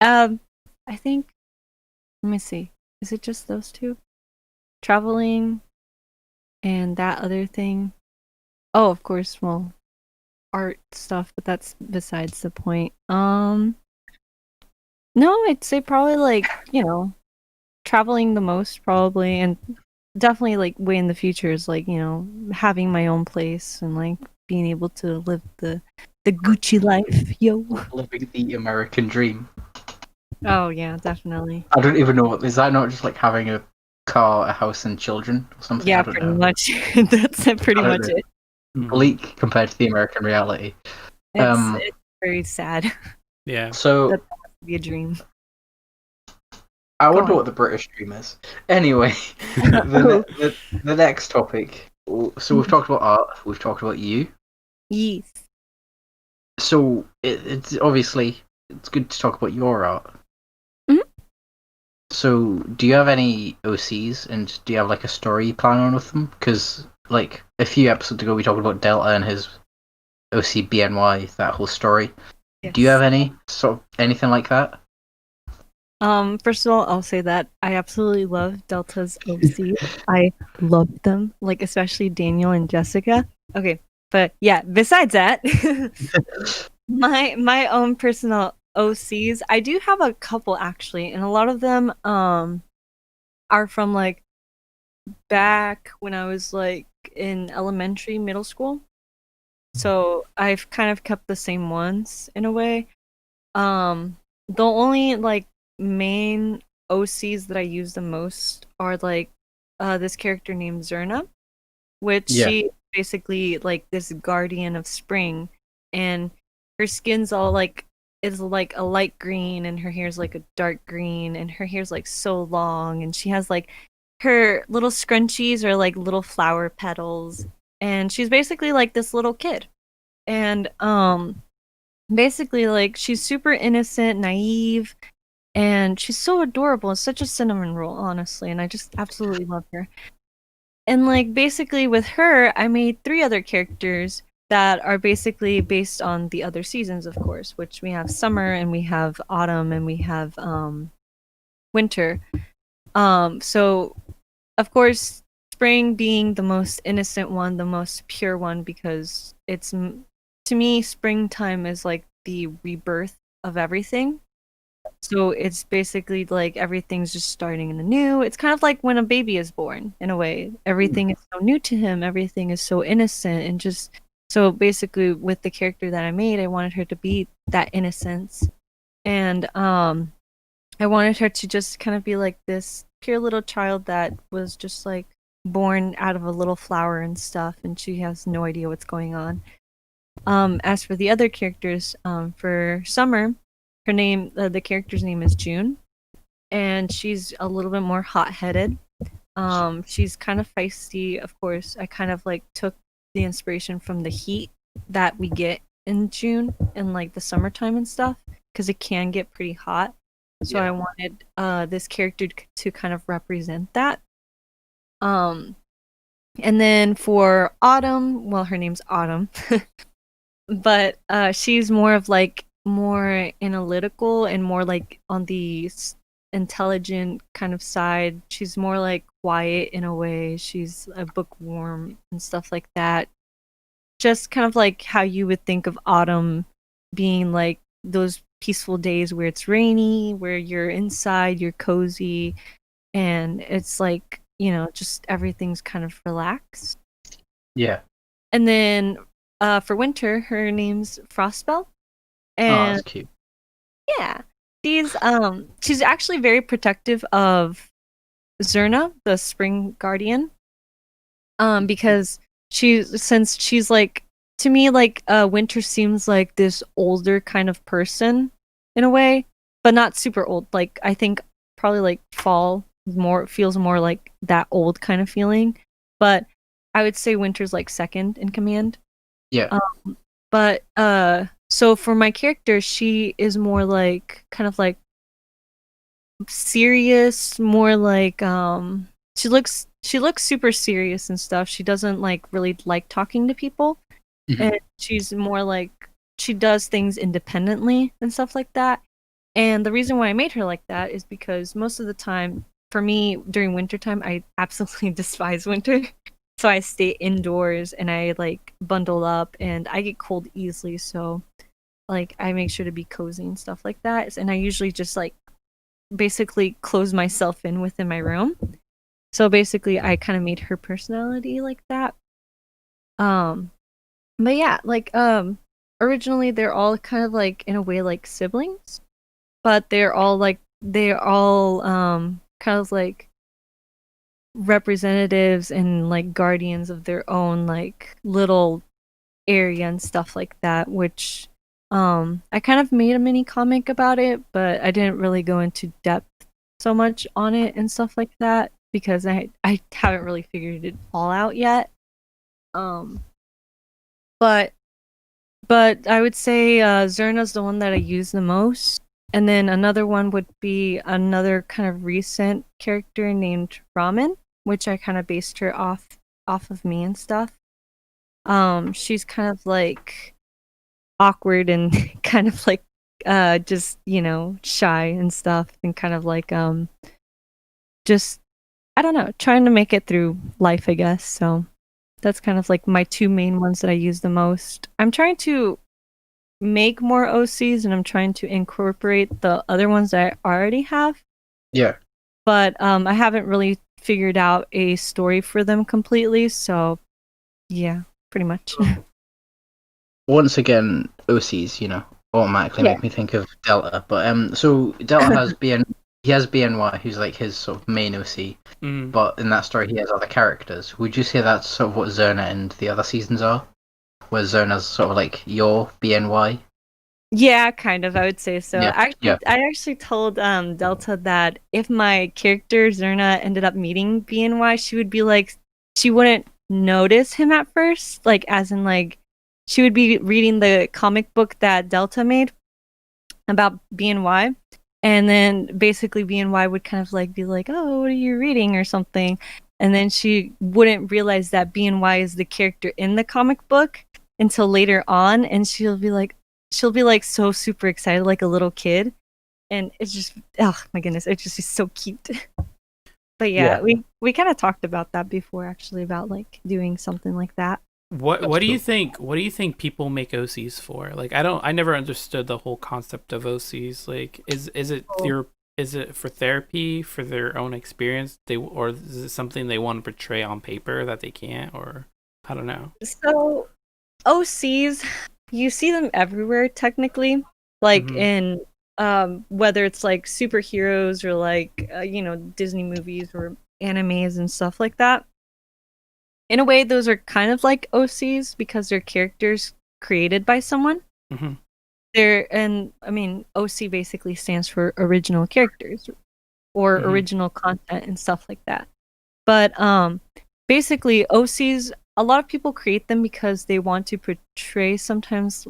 I think. Let me see. Is it just those two? Traveling, and that other thing. Oh, of course. Well, art stuff, but that's besides the point. No, I'd say probably like, traveling the most probably, and definitely like way in the future is like, having my own place and like being able to live the Gucci life, yo.
Living the American dream.
Oh yeah, definitely.
I don't even know. Is that not just like having a car, a house, and children or something?
Yeah,
I don't
pretty
know.
much. That's pretty much it.
Bleak compared to the American reality.
It's very sad.
Yeah.
So
That would be a dream.
I
Go
wonder
on.
what the British dream is. Anyway, the next topic. So we've talked about art. We've talked about you.
Yes.
So it's obviously it's good to talk about your art.
Mhm.
So do you have any OCs, and do you have like a story you plan on with them? Because like a few episodes ago we talked about Delta and his OC BNY, that whole story.
Yes.
Do you have any sort of anything like that?
First of all, I'll say that I absolutely love Delta's OC. I love them, like especially Daniel and Jessica. Okay, but yeah, besides that, my own personal OCs, I do have a couple actually, and a lot of them are from like back when I was like in elementary, middle school. So I've kind of kept the same ones in a way. The only like main OCs that I use the most are like this character named Zerna, which
Yeah.
she basically like this guardian of spring, and her skin's all like is like a light green, and her hair's like a dark green, and her hair's like so long, and she has like her little scrunchies are like little flower petals, and she's basically like this little kid, and basically like she's super innocent, naive, and she's so adorable. It's such a cinnamon roll, honestly, and I just absolutely love her. And like basically with her, I made 3 other characters that are basically based on the other seasons, of course, which we have summer and we have autumn and we have winter. So of course, spring being the most innocent one, the most pure one, because it's to me springtime is like the rebirth of everything. So it's basically like everything's just starting anew. It's kind of like when a baby is born, in a way. Everything is so new to him. Everything is so innocent, and just so basically with the character that I made, I wanted her to be that innocence, and I wanted her to just kind of be like this pure little child that was just like born out of a little flower and stuff, and she has no idea what's going on. As for the other characters, for Summer, her name, the character's name is June, and she's a little bit more hot-headed. She's kind of feisty, of course. I kind of like took the inspiration from the heat that we get in June and like the summertime and stuff, because it can get pretty hot. So
Yeah.
I wanted this character to kind of represent that. And then for Autumn, well, her name's Autumn, but she's more of like more analytical and more like on the intelligent kind of side. She's more like quiet in a way. She's a bookworm and stuff like that. Just kind of like how you would think of autumn being like those peaceful days where it's rainy, where you're inside, you're cozy, and it's like, just everything's kind of relaxed.
Yeah.
And then for winter, her name's Frostbell.
Oh,
And
that's cute.
yeah. She's actually very protective of Zerna, the Spring Guardian. Because since she's like, to me, like Winter seems like this older kind of person in a way, but not super old. Like I think probably like Fall feels more like that old kind of feeling. But I would say Winter's like second in command.
Yeah.
But so for my character, she is more like kind of like serious, more like she looks super serious and stuff. She doesn't like really like talking to people. And she's more like she does things independently and stuff like that. And the reason why I made her like that is because most of the time for me during wintertime I absolutely despise winter. So I stay indoors and I like bundle up and I get cold easily, so like I make sure to be cozy and stuff like that. And I usually just like basically close myself in within my room. So basically I kind of made her personality like that. But yeah, like originally they're all kind of like in a way like siblings, but they're all kind of like representatives and like guardians of their own like little area and stuff like that, which I kind of made a mini comic about it, but I didn't really go into depth so much on it and stuff like that because I haven't really figured it all out yet. But I would say Zerna's the one that I use the most. And then another one would be another kind of recent character named Ramen, which I kind of based her off of me and stuff. She's kind of like awkward and kind of like just, you know, shy and stuff and kind of like just I don't know, trying to make it through life, I guess. So that's kind of like my two main ones that I use the most. I'm trying to make more OCs and I'm trying to incorporate the other ones that I already have.
Yeah.
But I haven't really figured out a story for them completely, so yeah, pretty much.
Once again, OCs, you know, automatically make me think of Delta. But so Delta has he has BNY, who's like his sort of main OC. But in that story, he has other characters. Would you say that's sort of what Zerna and the other seasons are? Where Zerna's sort of like your BNY?
Yeah, kind of. I would say so.
Yeah.
I actually told Delta that if my character Zerna ended up meeting BNY, she would be like, she wouldn't notice him at first, like as in like she would be reading the comic book that Delta made about BNY, and then basically BNY would kind of like be like, "Oh, what are you reading?" or something, and then she wouldn't realize that BNY is the character in the comic book until later on, and she'll be like so super excited like a little kid, and it's just, oh my goodness, it's just so cute. But yeah, we kind of talked about that before actually, about like doing something like that.
What do you think people make OCs for? Like I never understood the whole concept of OCs. Like is it for therapy, for their own experience, or is it something they want to portray on paper that they can't, or I don't know.
So OCs, you see them everywhere technically, like in whether it's like superheroes or like you know, Disney movies or animes and stuff like that. In a way, those are kind of like OCs because they're characters created by someone. And I mean, OC basically stands for original characters or original content and stuff like that. But basically OCs, a lot of people create them because they want to portray sometimes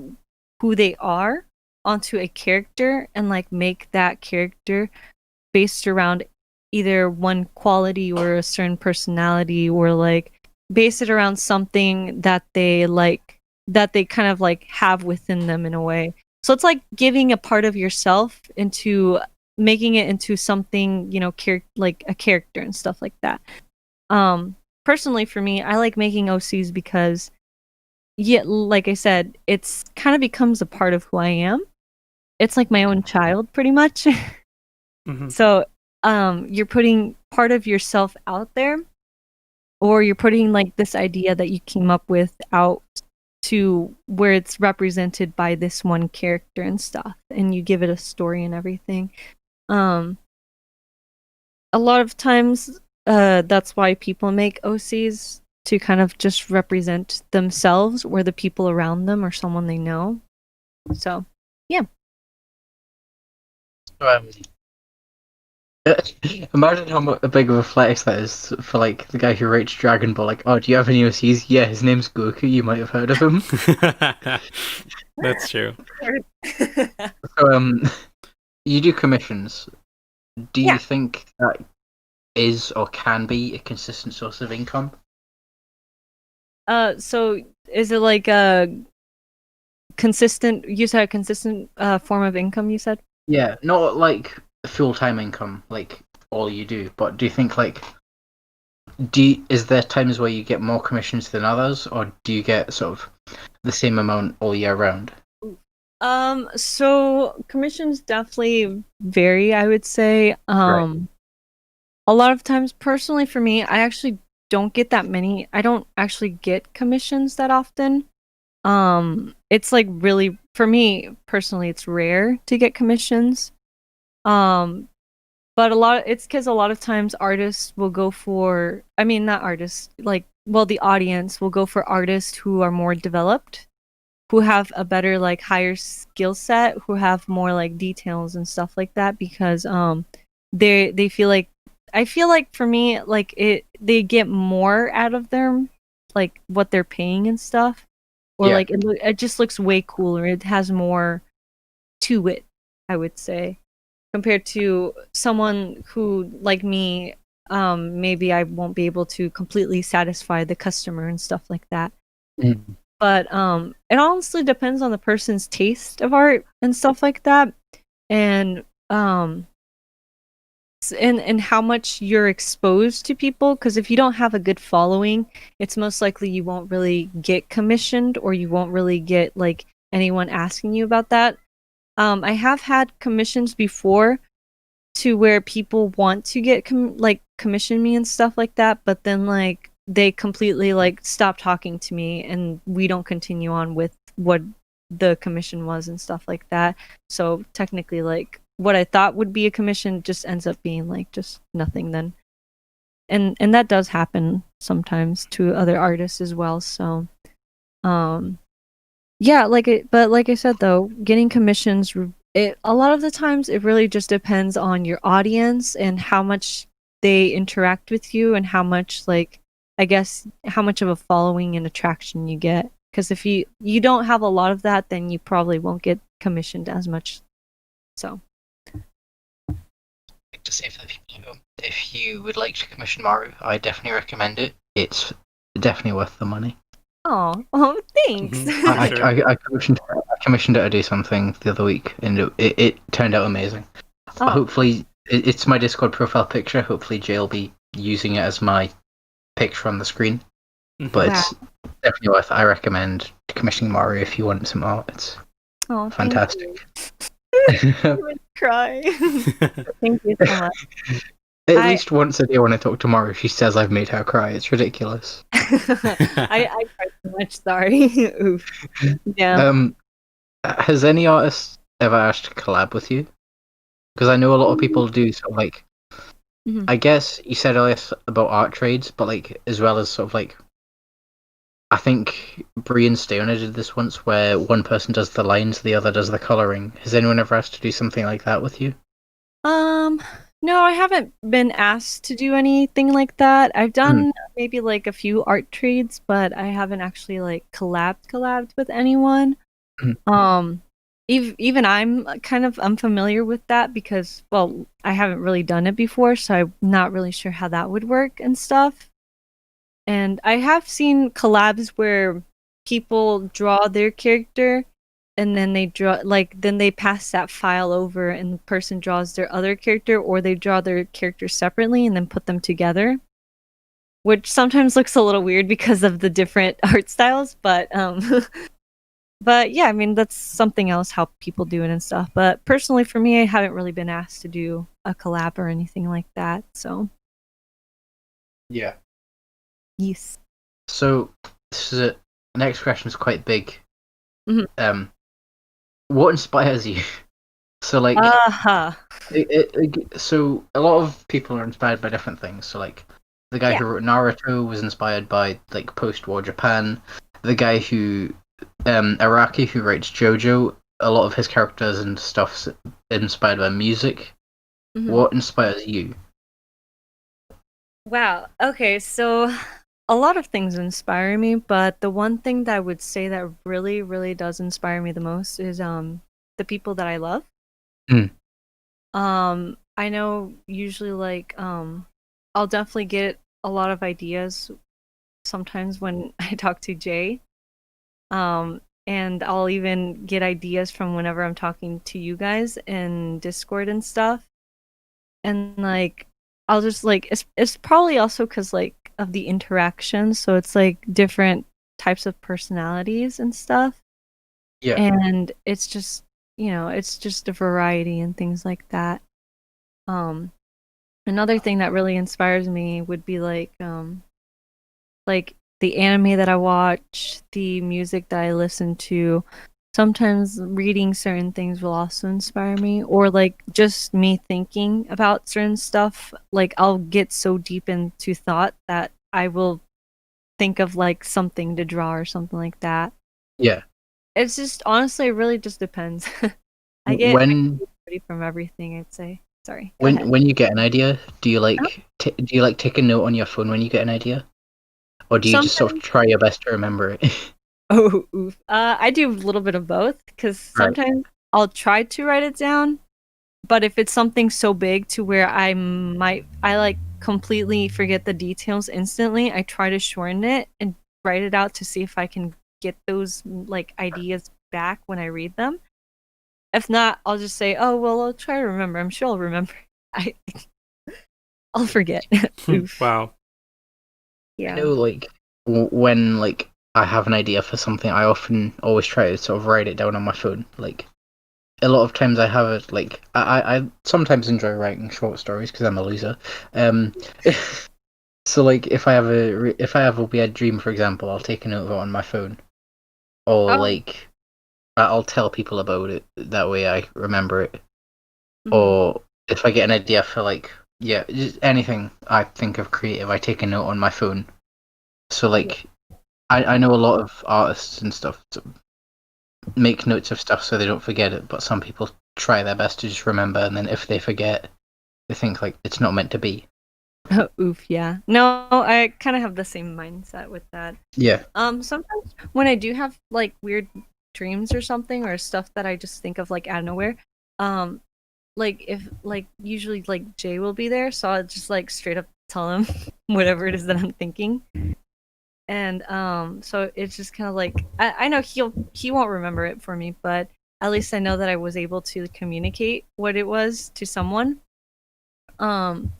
who they are onto a character and like make that character based around either one quality or a certain personality, or like base it around something that they like, that they kind of like have within them in a way. So it's like giving a part of yourself into making it into something, you know, like a character and stuff like that. Personally for me, I like making OCs because, yeah, like I said, it's kind of becomes a part of who I am. It's like my own child pretty much. So you're putting part of yourself out there, or you're putting like this idea that you came up with out to where it's represented by this one character and stuff, and you give it a story and everything. A lot of times, that's why people make OCs, to kind of just represent themselves or the people around them or someone they know. So, yeah.
Imagine how big of a flex that is for like the guy who writes Dragon Ball. Like, oh, do you have any OCs? Yeah, his name's Goku. You might have heard of him.
That's true.
So, you do commissions. Do you
Yeah.
think that is or can be a consistent source of income?
So is it like a consistent? You said a consistent form of income. You said.
Yeah, not like full-time income, like all you do, but do you think like is there times where you get more commissions than others, or do you get sort of the same amount all year round?
So commissions definitely vary, I would say.
Right.
A lot of times, personally for me, I actually don't get that many. I don't actually get commissions that often. It's like really, for me personally, it's rare to get commissions. But it's because a lot of times artists will go for, I mean, not artists, like, well, the audience will go for artists who are more developed, who have a better, like, higher skill set, who have more, like, details and stuff like that, because they feel like, I feel like for me, like, they get more out of them, like what they're paying and stuff, or
Yeah.
like it just looks way cooler. It has more to it, I would say, compared to someone who, like me, maybe I won't be able to completely satisfy the customer and stuff like that.
Mm.
But it honestly depends on the person's taste of art and stuff like that, and and how much you're exposed to people. Because if you don't have a good following, it's most likely you won't really get commissioned, or you won't really get like anyone asking you about that. I have had commissions before, to where people want to get commission me and stuff like that, but then like they completely like stop talking to me, and we don't continue on with what the commission was and stuff like that. So technically, like, what I thought would be a commission just ends up being like just nothing then. And that does happen sometimes to other artists as well. So yeah, but like I said though, getting commissions, a lot of the times it really just depends on your audience and how much they interact with you, and how much, like, I guess, how much of a following and attraction you get. Because if you don't have a lot of that, then you probably won't get commissioned as much. So
To say for the people at home, if you would like to commission Maru, I definitely recommend it. It's definitely worth the money.
oh, thanks.
Mhm.
I commissioned her to do something the other week, and it turned out amazing.
Oh.
Hopefully, it's my Discord profile picture. Hopefully, Jay will be using it as my picture on the screen. But it's definitely worth it. I recommend commissioning Maru if you want some art. It's fantastic.
I'm gonna cry. Thank you so much.
At least once a day when I talk to Maru, she says I've made her cry. It's ridiculous.
I cried so much. Sorry. Oof. Yeah.
Has any artist ever asked to collab with you? Because I know a lot of people do. Sort of like, I guess you said earlier about art trades, but like as well as sort of like, I think Brie and Steona did this once, where one person does the lines, the other does the coloring. Has anyone ever asked to do something like that with you?
No, I haven't been asked to do anything like that. I've done maybe like a few art trades, but I haven't actually like collabed with anyone. Even I'm kind of unfamiliar with that, because, well, I haven't really done it before, so I'm not really sure how that would work and stuff. And I have seen collabs where people draw their character, and then they pass that file over, and the person draws their other character, or they draw their character separately and then put them together, which sometimes looks a little weird because of the different art styles, but but yeah, I mean, that's something else how people do it and stuff. But personally, for me, I haven't really been asked to do a collab or anything like that, so
Yeah.
yes.
So this is next question is quite big.
Mhm.
What inspires you? So like,
Uh-huh.
so a lot of people are inspired by different things. So like, the guy
Yeah.
who wrote Naruto was inspired by like post-war Japan. The guy who Araki who writes JoJo, a lot of his characters and stuff's inspired by music.
Mhm.
What inspires you?
Wow. Okay, so a lot of things inspire me, but the one thing that I would say that really, really does inspire me the most is the people that I love.
Mm.
I know usually like I'll definitely get a lot of ideas sometimes when I talk to Jay. And I'll even get ideas from whenever I'm talking to you guys in Discord and stuff. And like I'll just like it's probably also because like of the interaction, so it's like different types of personalities and stuff.
Yeah.
And it's just it's just a variety and things like that. Um Another thing that really inspires me would be like the anime that I watch, the music that I listen to. Sometimes reading certain things will also inspire me, or like just me thinking about certain stuff. Like I'll get so deep into thought that I will think of like something to draw or something like that.
Yeah.
It's just honestly, it really just depends. I get
When
pretty from everything, I'd say. Sorry, go ahead.
when you get an idea, do you like do you like take a note on your phone when you get an idea, or do you just sort of
Sometimes,
try your best to remember it?
oh, oof. I do a little bit of both because
Right.
sometimes I'll try to write it down, but if it's something so big to where I like completely forget the details instantly, I try to shorten it and write it out to see if I can get those like ideas back when I read them. If not, I'll just say, "Oh, well, I'll try to remember. I'm sure I'll remember." I I'll forget. Oof.
Wow.
I
Yeah.
know, like when like I have an idea for something, I often always try to sort of write it down on my phone. Like a lot of times, I have it. Like I sometimes enjoy writing short stories because I'm a loser. Um, so like if I have a weird dream, for example, I'll take a note of it on my phone, or
Oh.
like I'll tell people about it. That way, I remember it.
Mhm.
Or if I get an idea for like just anything I think of creative, I take a note on my phone. So
Yeah.
like I know a lot of artists and stuff to make notes of stuff so they don't forget it, but some people try their best to just remember, and then if they forget, they think like it's not meant to be.
Oof, yeah. No, I kind of have the same mindset with that.
Yeah.
Sometimes when I do have like weird dreams or something or stuff that I just think of like out of nowhere, um, like if like usually like Jay will be there, so I'll just like straight up tell him whatever it is that I'm thinking. And so it's just kind of like I know he won't remember it for me, but at least I know that I was able to communicate what it was to someone. Um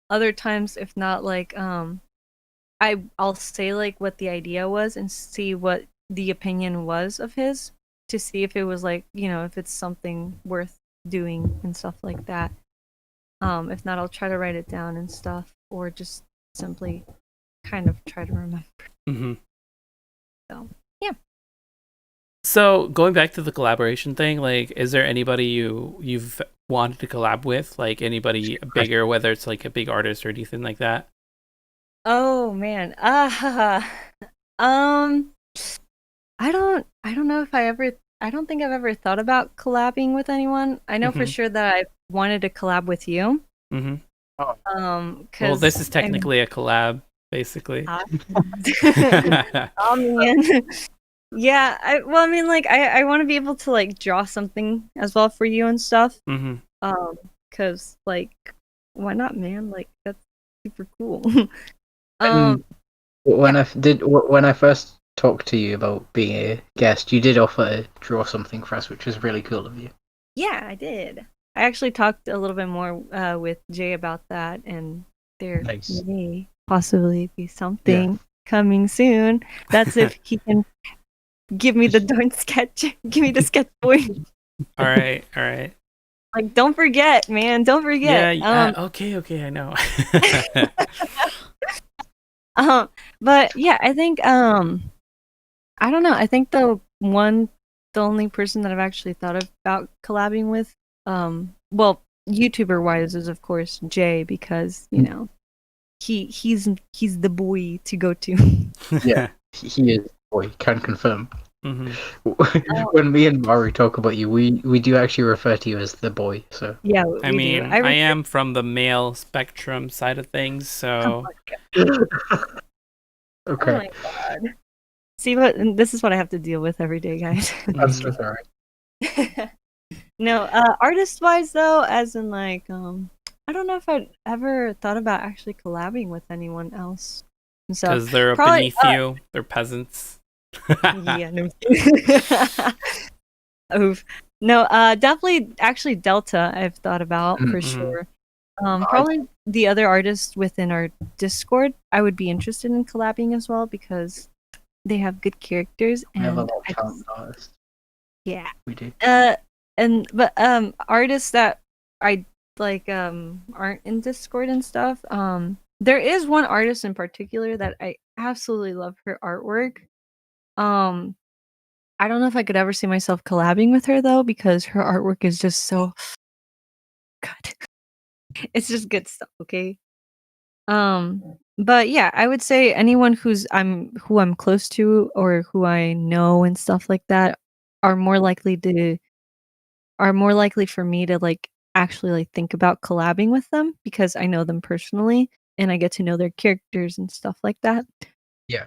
Other times if not like I'll say like what the idea was and see what the opinion was of his to see if it was like, if it's something worth doing and stuff like that. If not, I'll try to write it down and stuff or just simply kind of try to remember.
Mm-hmm.
So, yeah.
So going back to the collaboration thing, like, is there anybody you've wanted to collab with? Like anybody bigger, whether it's like a big artist or anything like that?
Oh man. Um I don't know if I don't think I've ever thought about collabing with anyone. I know for
Mm-hmm.
sure that I wanted to collab with you.
Mm-hmm.
Oh.
Well, this
Cuz
is technically a collab, basically.
Oh man. Yeah, I mean like I want to be able to like draw something as well for you and stuff.
Mm-hmm.
Cuz like why not, man? Like that's super cool.
And when I first talked to you about being a guest, you did offer to draw something for us, which was really cool of you.
Yeah, I did. I actually talked a little bit more with Jay about that, and there
Nice.
may possibly be something coming soon. That's if he can give me the darn sketch. Give me the sketch boy.
All right.
Like, don't forget, man. Don't forget.
Yeah. Okay. I know.
But yeah, I think I don't know. I think the only person that I've actually thought about collabing with, well, YouTuber wise, is of course Jay, because he's the boy to go to.
Yeah, he is. Boy, can confirm.
Mm-hmm.
When me and Maru talk about you, we do actually refer to you as the boy. So
Yeah,
I mean, I am from the male spectrum side of things, so.
Okay.
Oh my god. See this is what I have to deal with every day, guys.
I'm so sorry.
No, artist wise though, as in like I don't know if I'd ever thought about actually collabing with anyone else. So
because they're
probably,
beneath you, they're peasants.
yeah, no. Oof. No, definitely actually Delta I've thought about for
Mhm.
sure. Probably the other artists within our Discord I would be interested in collabing as well, because they have good characters
We have a
and
lot of talent artists.
yeah.
We do.
But artists that I like aren't in Discord and stuff. There is one artist in particular that I absolutely love her artwork. I don't know if I could ever see myself collabing with her though, because her artwork is just so good. It's just good stuff, okay? But yeah, I would say anyone who I'm close to or who I know and stuff like that are more likely for me to like actually like think about collabing with them, because I know them personally and I get to know their characters and stuff like that.
Yeah.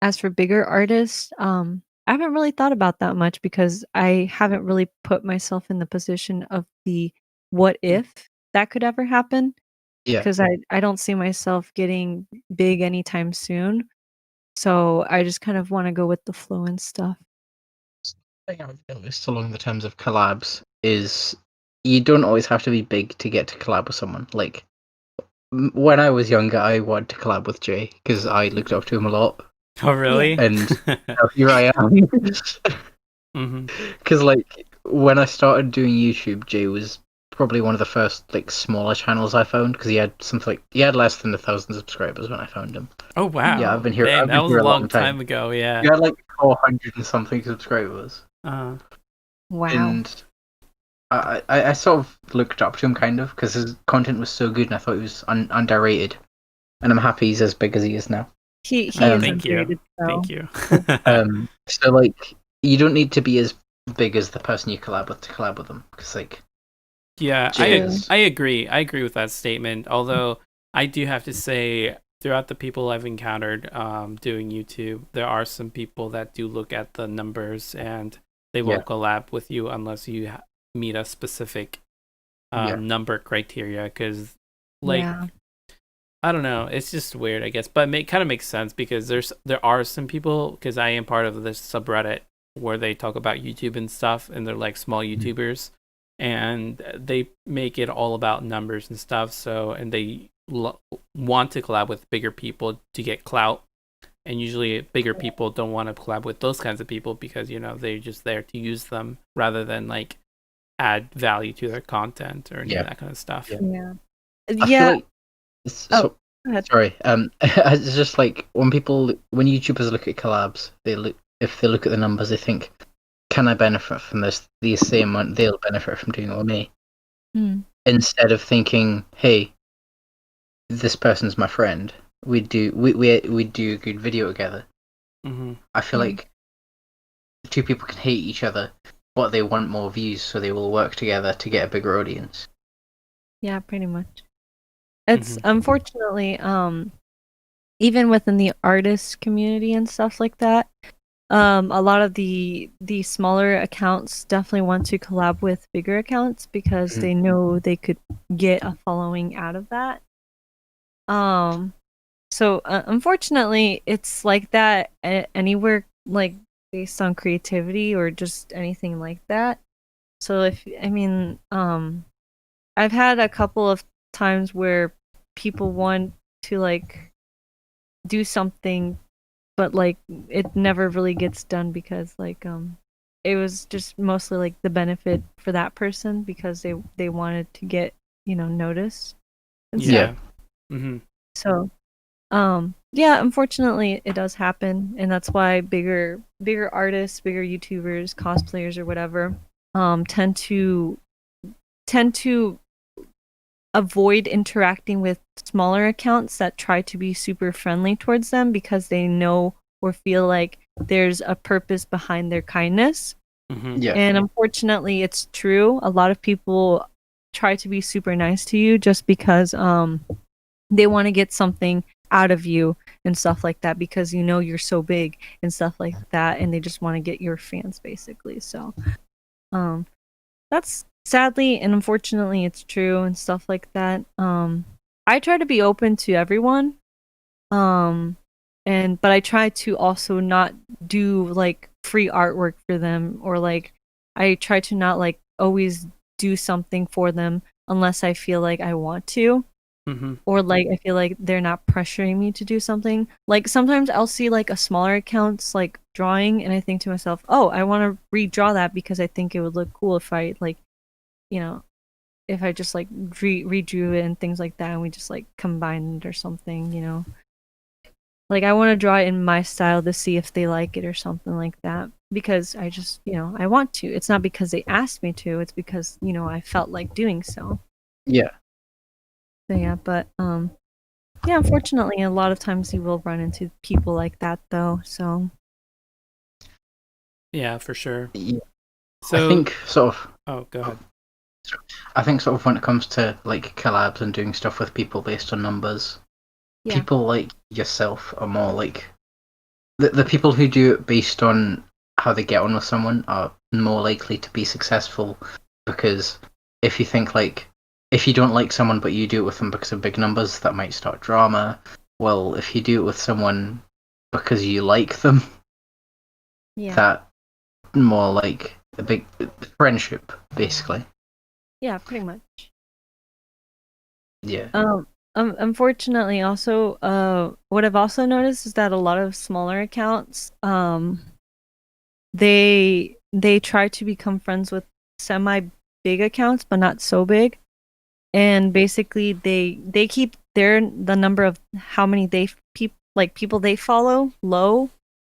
As for bigger artists, I haven't really thought about that much, because I haven't really put myself in the position of the what if that could ever happen,
Yeah.
because I don't see myself getting big anytime soon. So I just kind of want to go with the flow and stuff.
Thing I've noticed along the terms of collabs is you don't always have to be big to get to collab with someone. Like when I was younger, I wanted to collab with Jay because I looked up to him a lot,
Oh, really?
and now here I am.
Mm-hmm.
Because like when I started doing YouTube, Jay was probably one of the first like smaller channels I found, because he had less than 1,000 subscribers when I found him.
Oh, wow.
Yeah, I've been here.
Damn,
I've
that
been
was
here
a
a
long
long
time ago, yeah.
He had like 400 and something subscribers.
Uh,
Wow.
And I sort of looked up to him kind of because his content was so good, and I thought he was underrated. And I'm happy he's as big as he is now.
He is
thank you.
underrated, so.
Thank you.
So like you don't need to be as big as the person you collab with to collab with them, because like
Yeah,
Cheers.
I agree. I agree with that statement. Although I do have to say, throughout the people I've encountered doing YouTube, there are some people that do look at the numbers and they won't collab with you unless you meet a specific number criteria. Because, like, I don't know, it's just weird, I guess. But it kind of makes sense, because there are some people, because I am part of this subreddit where they talk about YouTube and stuff, and they're like small YouTubers. And they make it all about numbers and stuff. So, and they want to collab with bigger people to get clout. And usually bigger people don't want to collab with those kinds of people, because, they're just there to use them rather than like add value to their content or any of that kind of stuff.
Yeah.
I feel like
go ahead.
Sorry. It's just like when YouTubers look at collabs, if they look at the numbers, they think, can I benefit from this the same amount they'll benefit from doing it with me? Instead of thinking, hey, this person's my friend, we do a good video together. I feel like two people can hate each other, but they want more views, so they will work together to get a bigger audience.
Yeah, pretty much. It's unfortunately, even within the artist community and stuff like that, a lot of the smaller accounts definitely want to collab with bigger accounts, because they know they could get a following out of that. So unfortunately, it's like that anywhere, like based on creativity or just anything like that. So I've had a couple of times where people want to like do something, but like it never really gets done, because like it was just mostly like the benefit for that person, because they wanted to get noticed and stuff.
Yeah.
So Yeah, unfortunately, it does happen, and that's why bigger artists, bigger YouTubers, cosplayers, or whatever, tend to avoid interacting with smaller accounts that try to be super friendly towards them because they know or feel like there's a purpose behind their kindness.
Yeah.
And unfortunately, it's true. A lot of people try to be super nice to you just because they want to get something out of you and stuff like that because you know you're so big and stuff like that, and they just want to get your fans basically. So that's sadly and unfortunately it's true and stuff like that. I try to be open to everyone, but I try to also not do like free artwork for them, or like I try to not like always do something for them unless I feel like I want to. Or like I feel like they're not pressuring me to do something. Like sometimes I'll see like a smaller account's like drawing and I think to myself, oh, I want to redraw that because I think it would look cool if I like, you know, if I just like redrew it and things like that, and we just like combined it or something, you know. Like I want to draw it in my style to see if they like it or something like that, because I just, you know, I want to. It's not because they asked me to, it's because, you know, I felt like doing so.
Yeah.
So yeah, but yeah, unfortunately, a lot of times you will run into people like that, though. So
Yeah, for sure.
Yeah.
So
I think sort of.
Oh, go ahead.
I think sort of when it comes to like collabs and doing stuff with people based on numbers, people like yourself are more like the people who do it based on how they get on with someone are more likely to be successful, because if you think like if you don't like someone but you do it with them because of big numbers, that might start drama. Well, if you do it with someone because you like them, that more like a big friendship, basically.
Yeah, pretty much.
Yeah.
Unfortunately, also, what I've also noticed is that a lot of smaller accounts, they try to become friends with semi big accounts, but not so big, and basically they keep the number of how many people they follow low,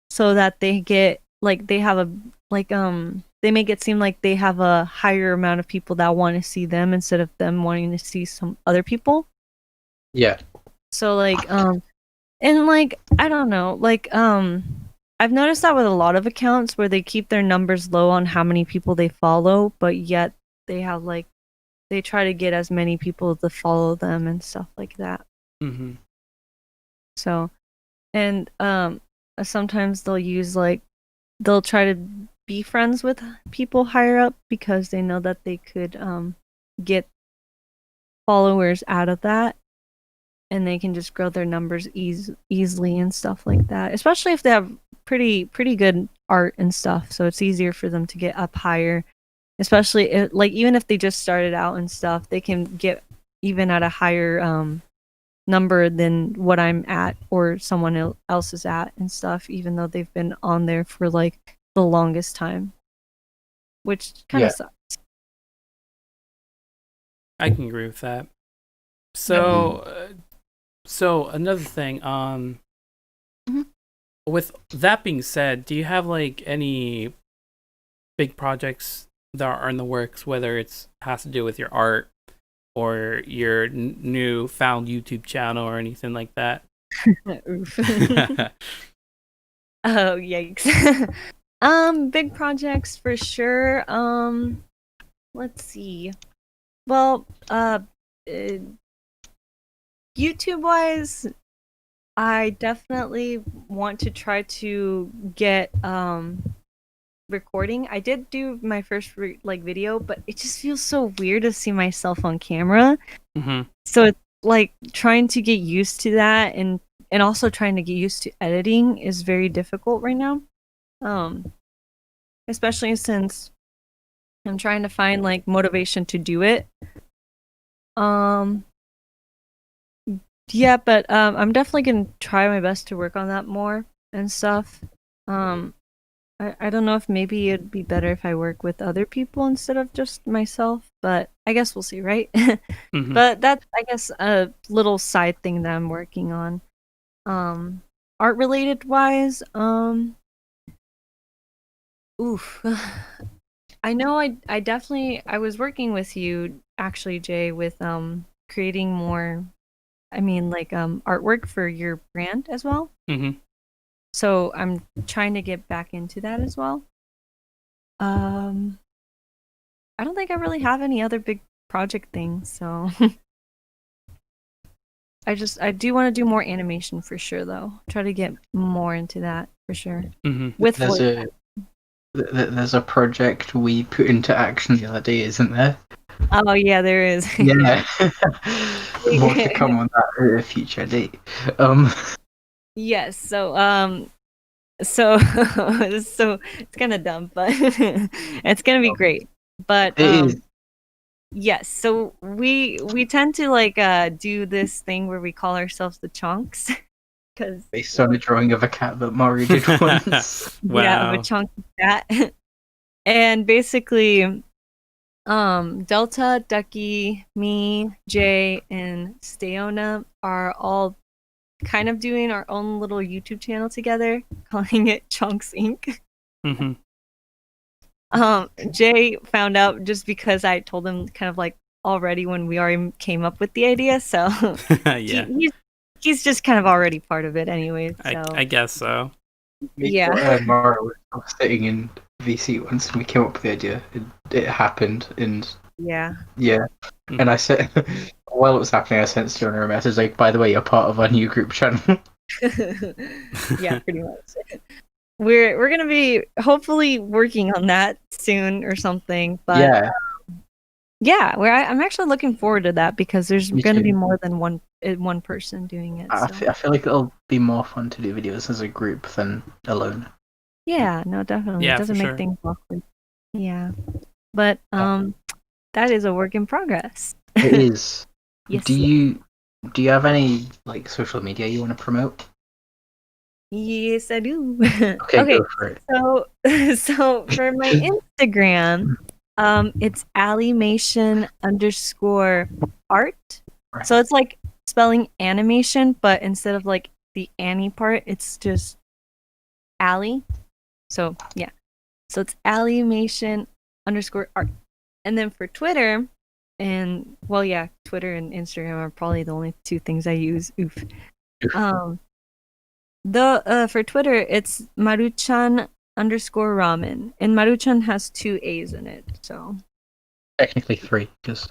so that they get like they have a like they make it seem like they have a higher amount of people that want to see them instead of them wanting to see some other people.
Yeah.
So like and like I don't know, like I've noticed that with a lot of accounts where they keep their numbers low on how many people they follow, but yet they have like they try to get as many people to follow them and stuff like that. So, and sometimes they'll try to be friends with people higher up because they know that they could get followers out of that, and they can just grow their numbers easily and stuff like that. Especially if they have pretty good art and stuff, so it's easier for them to get up higher. Especially like even if they just started out and stuff, they can get even at a higher number than what I'm at or someone else is at and stuff, even though they've been on there for like the longest time, which kind of sucks.
I can agree with that. So, so another thing, with that being said, do you have like any big projects that are in the works, whether it's has to do with your art or your new found YouTube channel or anything like that?
Oh, yikes. Big projects for sure. Let's see. Well, YouTube wise, I definitely want to try to get recording. I did do my first video, but it just feels so weird to see myself on camera. So it's like trying to get used to that, and also trying to get used to editing is very difficult right now. Especially since I'm trying to find like motivation to do it. Yeah, but I'm definitely gonna try my best to work on that more and stuff. I don't know if maybe it'd be better if I work with other people instead of just myself, but I guess we'll see, right? But that's, I guess, a little side thing that I'm working on. Art related wise, oof. I know I definitely I was working with you actually, Jay, with creating more, I mean, like artwork for your brand as well.
Mm-hmm.
So I'm trying to get back into that as well. I don't think I really have any other big project things, so I do want to do more animation for sure though. Try to get more into that for sure.
Mm-hmm.
With
there's a project we put into action the other day, isn't there?
Oh yeah, there is.
Yeah. More to come on that at a future date.
Yes. So it's kind of dumb, but it's gonna be great. But
It is.
yes. So we tend to like do this thing where we call ourselves the chunks, because
Based on a drawing of a cat that Mario did once.
Wow.
yeah, of a chunky cat, and basically, Delta, Ducky, me, Jay, and Steona are all kind of doing our own little YouTube channel together, calling it Chunks Inc.
Mm-hmm.
Jay found out just because I told him kind of like already when we already came up with the idea, so
Yeah.
he's just kind of already part of it anyway. So
I guess so.
Yeah.
Mario was sitting in VC once and we came up with the idea. It happened, and
yeah.
And I said, while it was happening, I sent Steona a message like, by the way, you're part of our new group channel.
Yeah, pretty much. We're gonna be hopefully working on that soon or something. But yeah, I'm actually looking forward to that because there's
Me
gonna
too.
be more than one person doing it.
I
So.
feel like it'll be more fun to do videos as a group than alone.
Yeah, no, definitely.
Yeah,
It doesn't
for
make
sure.
things awkward. Yeah. But that is a work in progress.
It is.
Yes.
Do you have any like social media you want to promote?
Yes, I do.
Okay, go for it.
So for my Instagram, it's animation_art.
Right.
So it's like spelling animation, but instead of like the Annie part, it's just Allie. So yeah. So it's animation_art. And then for Twitter, and well, yeah, Twitter and Instagram are probably the only two things I use. Oof. For Twitter, it's Maruchan_ramen, and Maruchan has 2 A's in it. So
Technically 3, because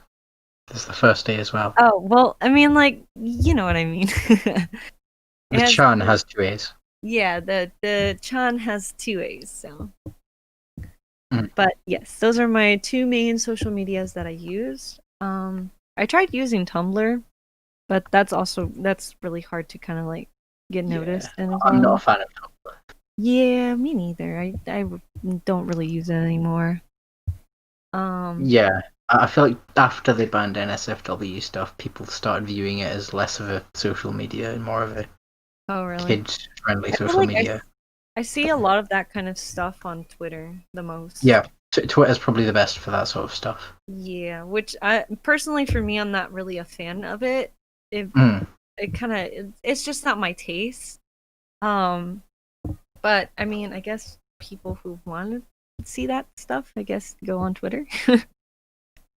there's the first day as well.
oh well, I mean, like you know what I mean.
The Chan has 2 A's.
Yeah, the Chan has 2 A's. So,
Mm.
but yes, those are my 2 main social medias that I use. I tried using Tumblr, but that's really hard to kind of like get noticed. And
I'm not a fan of Tumblr.
Yeah, me neither. I don't really use it anymore.
Yeah, I feel like after they banned NSFW stuff, people started viewing it as less of a social media and more of a
Oh really?
kid-friendly
I feel
social
like
media.
I see a lot of that kind of stuff on Twitter the most.
Yeah, Twitter's probably the best for that sort of stuff.
Yeah, which I personally, for me, I'm not really a fan of it. It kind of it's just not my taste. But I mean, I guess people who want to see that stuff, I guess, go on Twitter.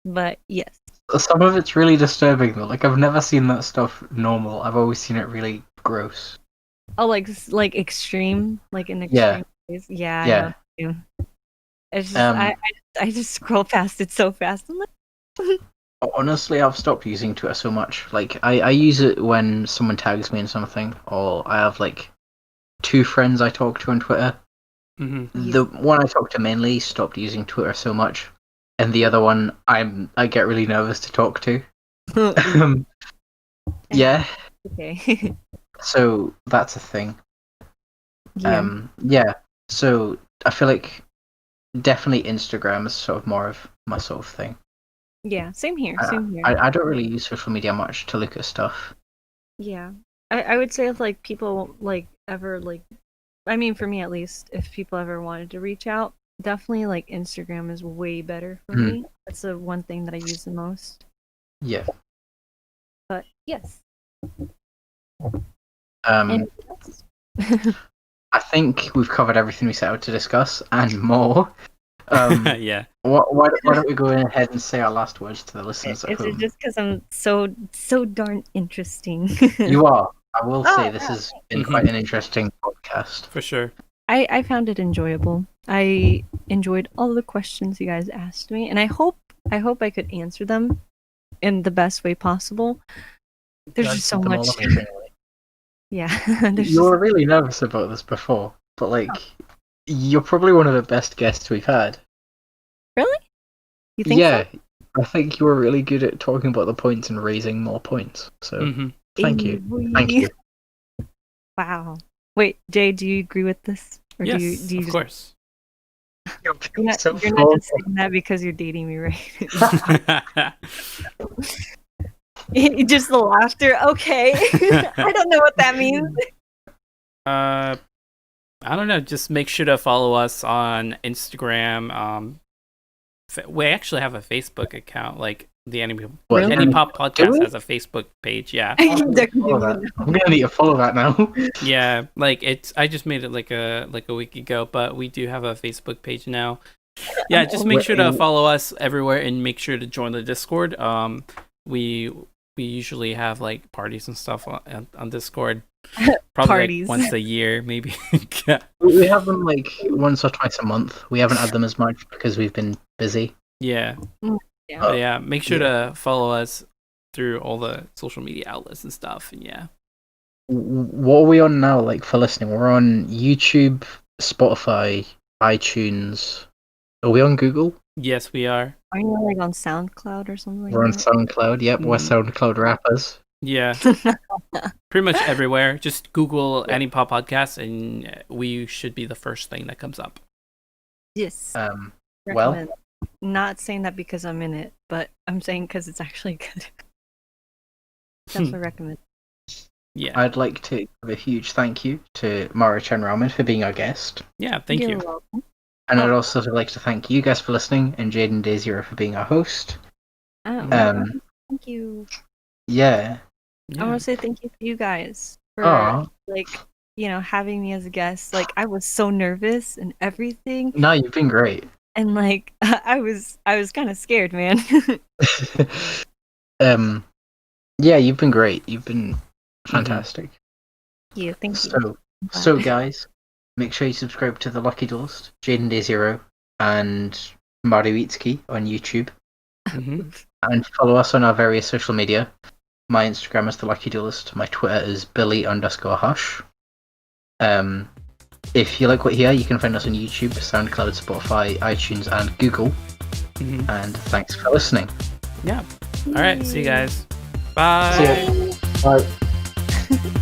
But yes.
Some of it's really disturbing though. Like I've never seen that stuff normal. I've always seen it really gross.
Oh, like extreme, like in extreme ways. Yeah. I know too. It's just I just scroll past it so fast. I'm like.
Honestly, I've stopped using Twitter so much. Like I use it when someone tags me in something, or I have like 2 friends I talk to on Twitter.
Mm-hmm.
The one I talk to mainly stopped using Twitter so much, and the other one I get really nervous to talk to. Yeah.
Okay.
So that's a thing.
Yeah.
So I feel like definitely Instagram is sort of more of my sort of thing.
Yeah, same here. Same here.
I don't really use social media much to look at stuff.
Yeah, I would say if like people like ever like, I mean for me at least, if people ever wanted to reach out, definitely like Instagram is way better for me. That's the one thing that I use the most.
Yeah.
But yes.
I think we've covered everything we set out to discuss and more.
Yeah.
Why don't we go ahead and say our last words to the listeners at
Is it
home?
just because I'm so darn interesting?
You are. I will say
Oh,
this
wow.
has been quite an interesting podcast.
For sure.
I found it enjoyable. I enjoyed all the questions you guys asked me, and I hope I could answer them in the best way possible. There's
You
just so
answered them all
much.
amazingly.
Yeah.
You were really nervous about this before, but like, you're probably one of the best guests we've had.
Really? You think
Yeah,
so?
I think you were really good at talking about the points and raising more points. So thank you. Thank you.
Wow. Wait, Jay, do you agree with this? Or
Yes,
do you
of course.
You're not
So
just saying that because you're dating me, right? Just the laughter. Okay. I don't know what that means.
I don't know. Just make sure to follow us on Instagram. We actually have a Facebook account, like the
What,
Anipop
do
Podcast
we?
has a Facebook page. Yeah,
I'm gonna need to follow that now.
yeah. Like I just made it like a week ago, but we do have a Facebook page now. Yeah, just make sure to follow us everywhere and make sure to join the Discord. We usually have like parties and stuff on Discord. Probably
Parties.
like once a year, maybe.
We have them like once or twice a month. We haven't had them as much because we've been busy.
Yeah.
Yeah.
But yeah, make sure to follow us through all the social media outlets and stuff. And yeah.
What are we on now? Like for listening, we're on YouTube, Spotify, iTunes. Are we on Google?
Yes, we are.
Are you like on SoundCloud or something like
We're on
that?
SoundCloud. Yep, we're SoundCloud rappers.
Yeah. Pretty much everywhere. Just Google Anipop Podcast and we should be the first thing that comes up.
Yes.
Well,
Recommend. Not saying that because I'm in it, but I'm saying because it's actually good. Definitely recommend.
Yeah.
I'd like to give a huge thank you to Maruitsuki Ramen for being our guest.
Yeah, thank
You're
you.
welcome.
And I'd also like to thank you guys for listening and Jaden Day Zero for being our host.
Oh, thank you.
Yeah.
I want to say thank you to you guys for like having me as a guest. Like I was so nervous and everything,
No, you've been great.
and like I was kind of scared, man.
Yeah, you've been great. You've been fantastic.
Yeah, thank you.
So guys, make sure you subscribe to the Lucky Dust, Jaden Day Zero, and Maruitsuki on YouTube, and follow us on our various social media. My Instagram is the Lucky Duelist. My Twitter is Billy_Hush. If you like what you hear, you can find us on YouTube, SoundCloud, Spotify, iTunes, and Google. And thanks for listening.
Yeah. All right. See you guys. Bye.
See ya. Bye.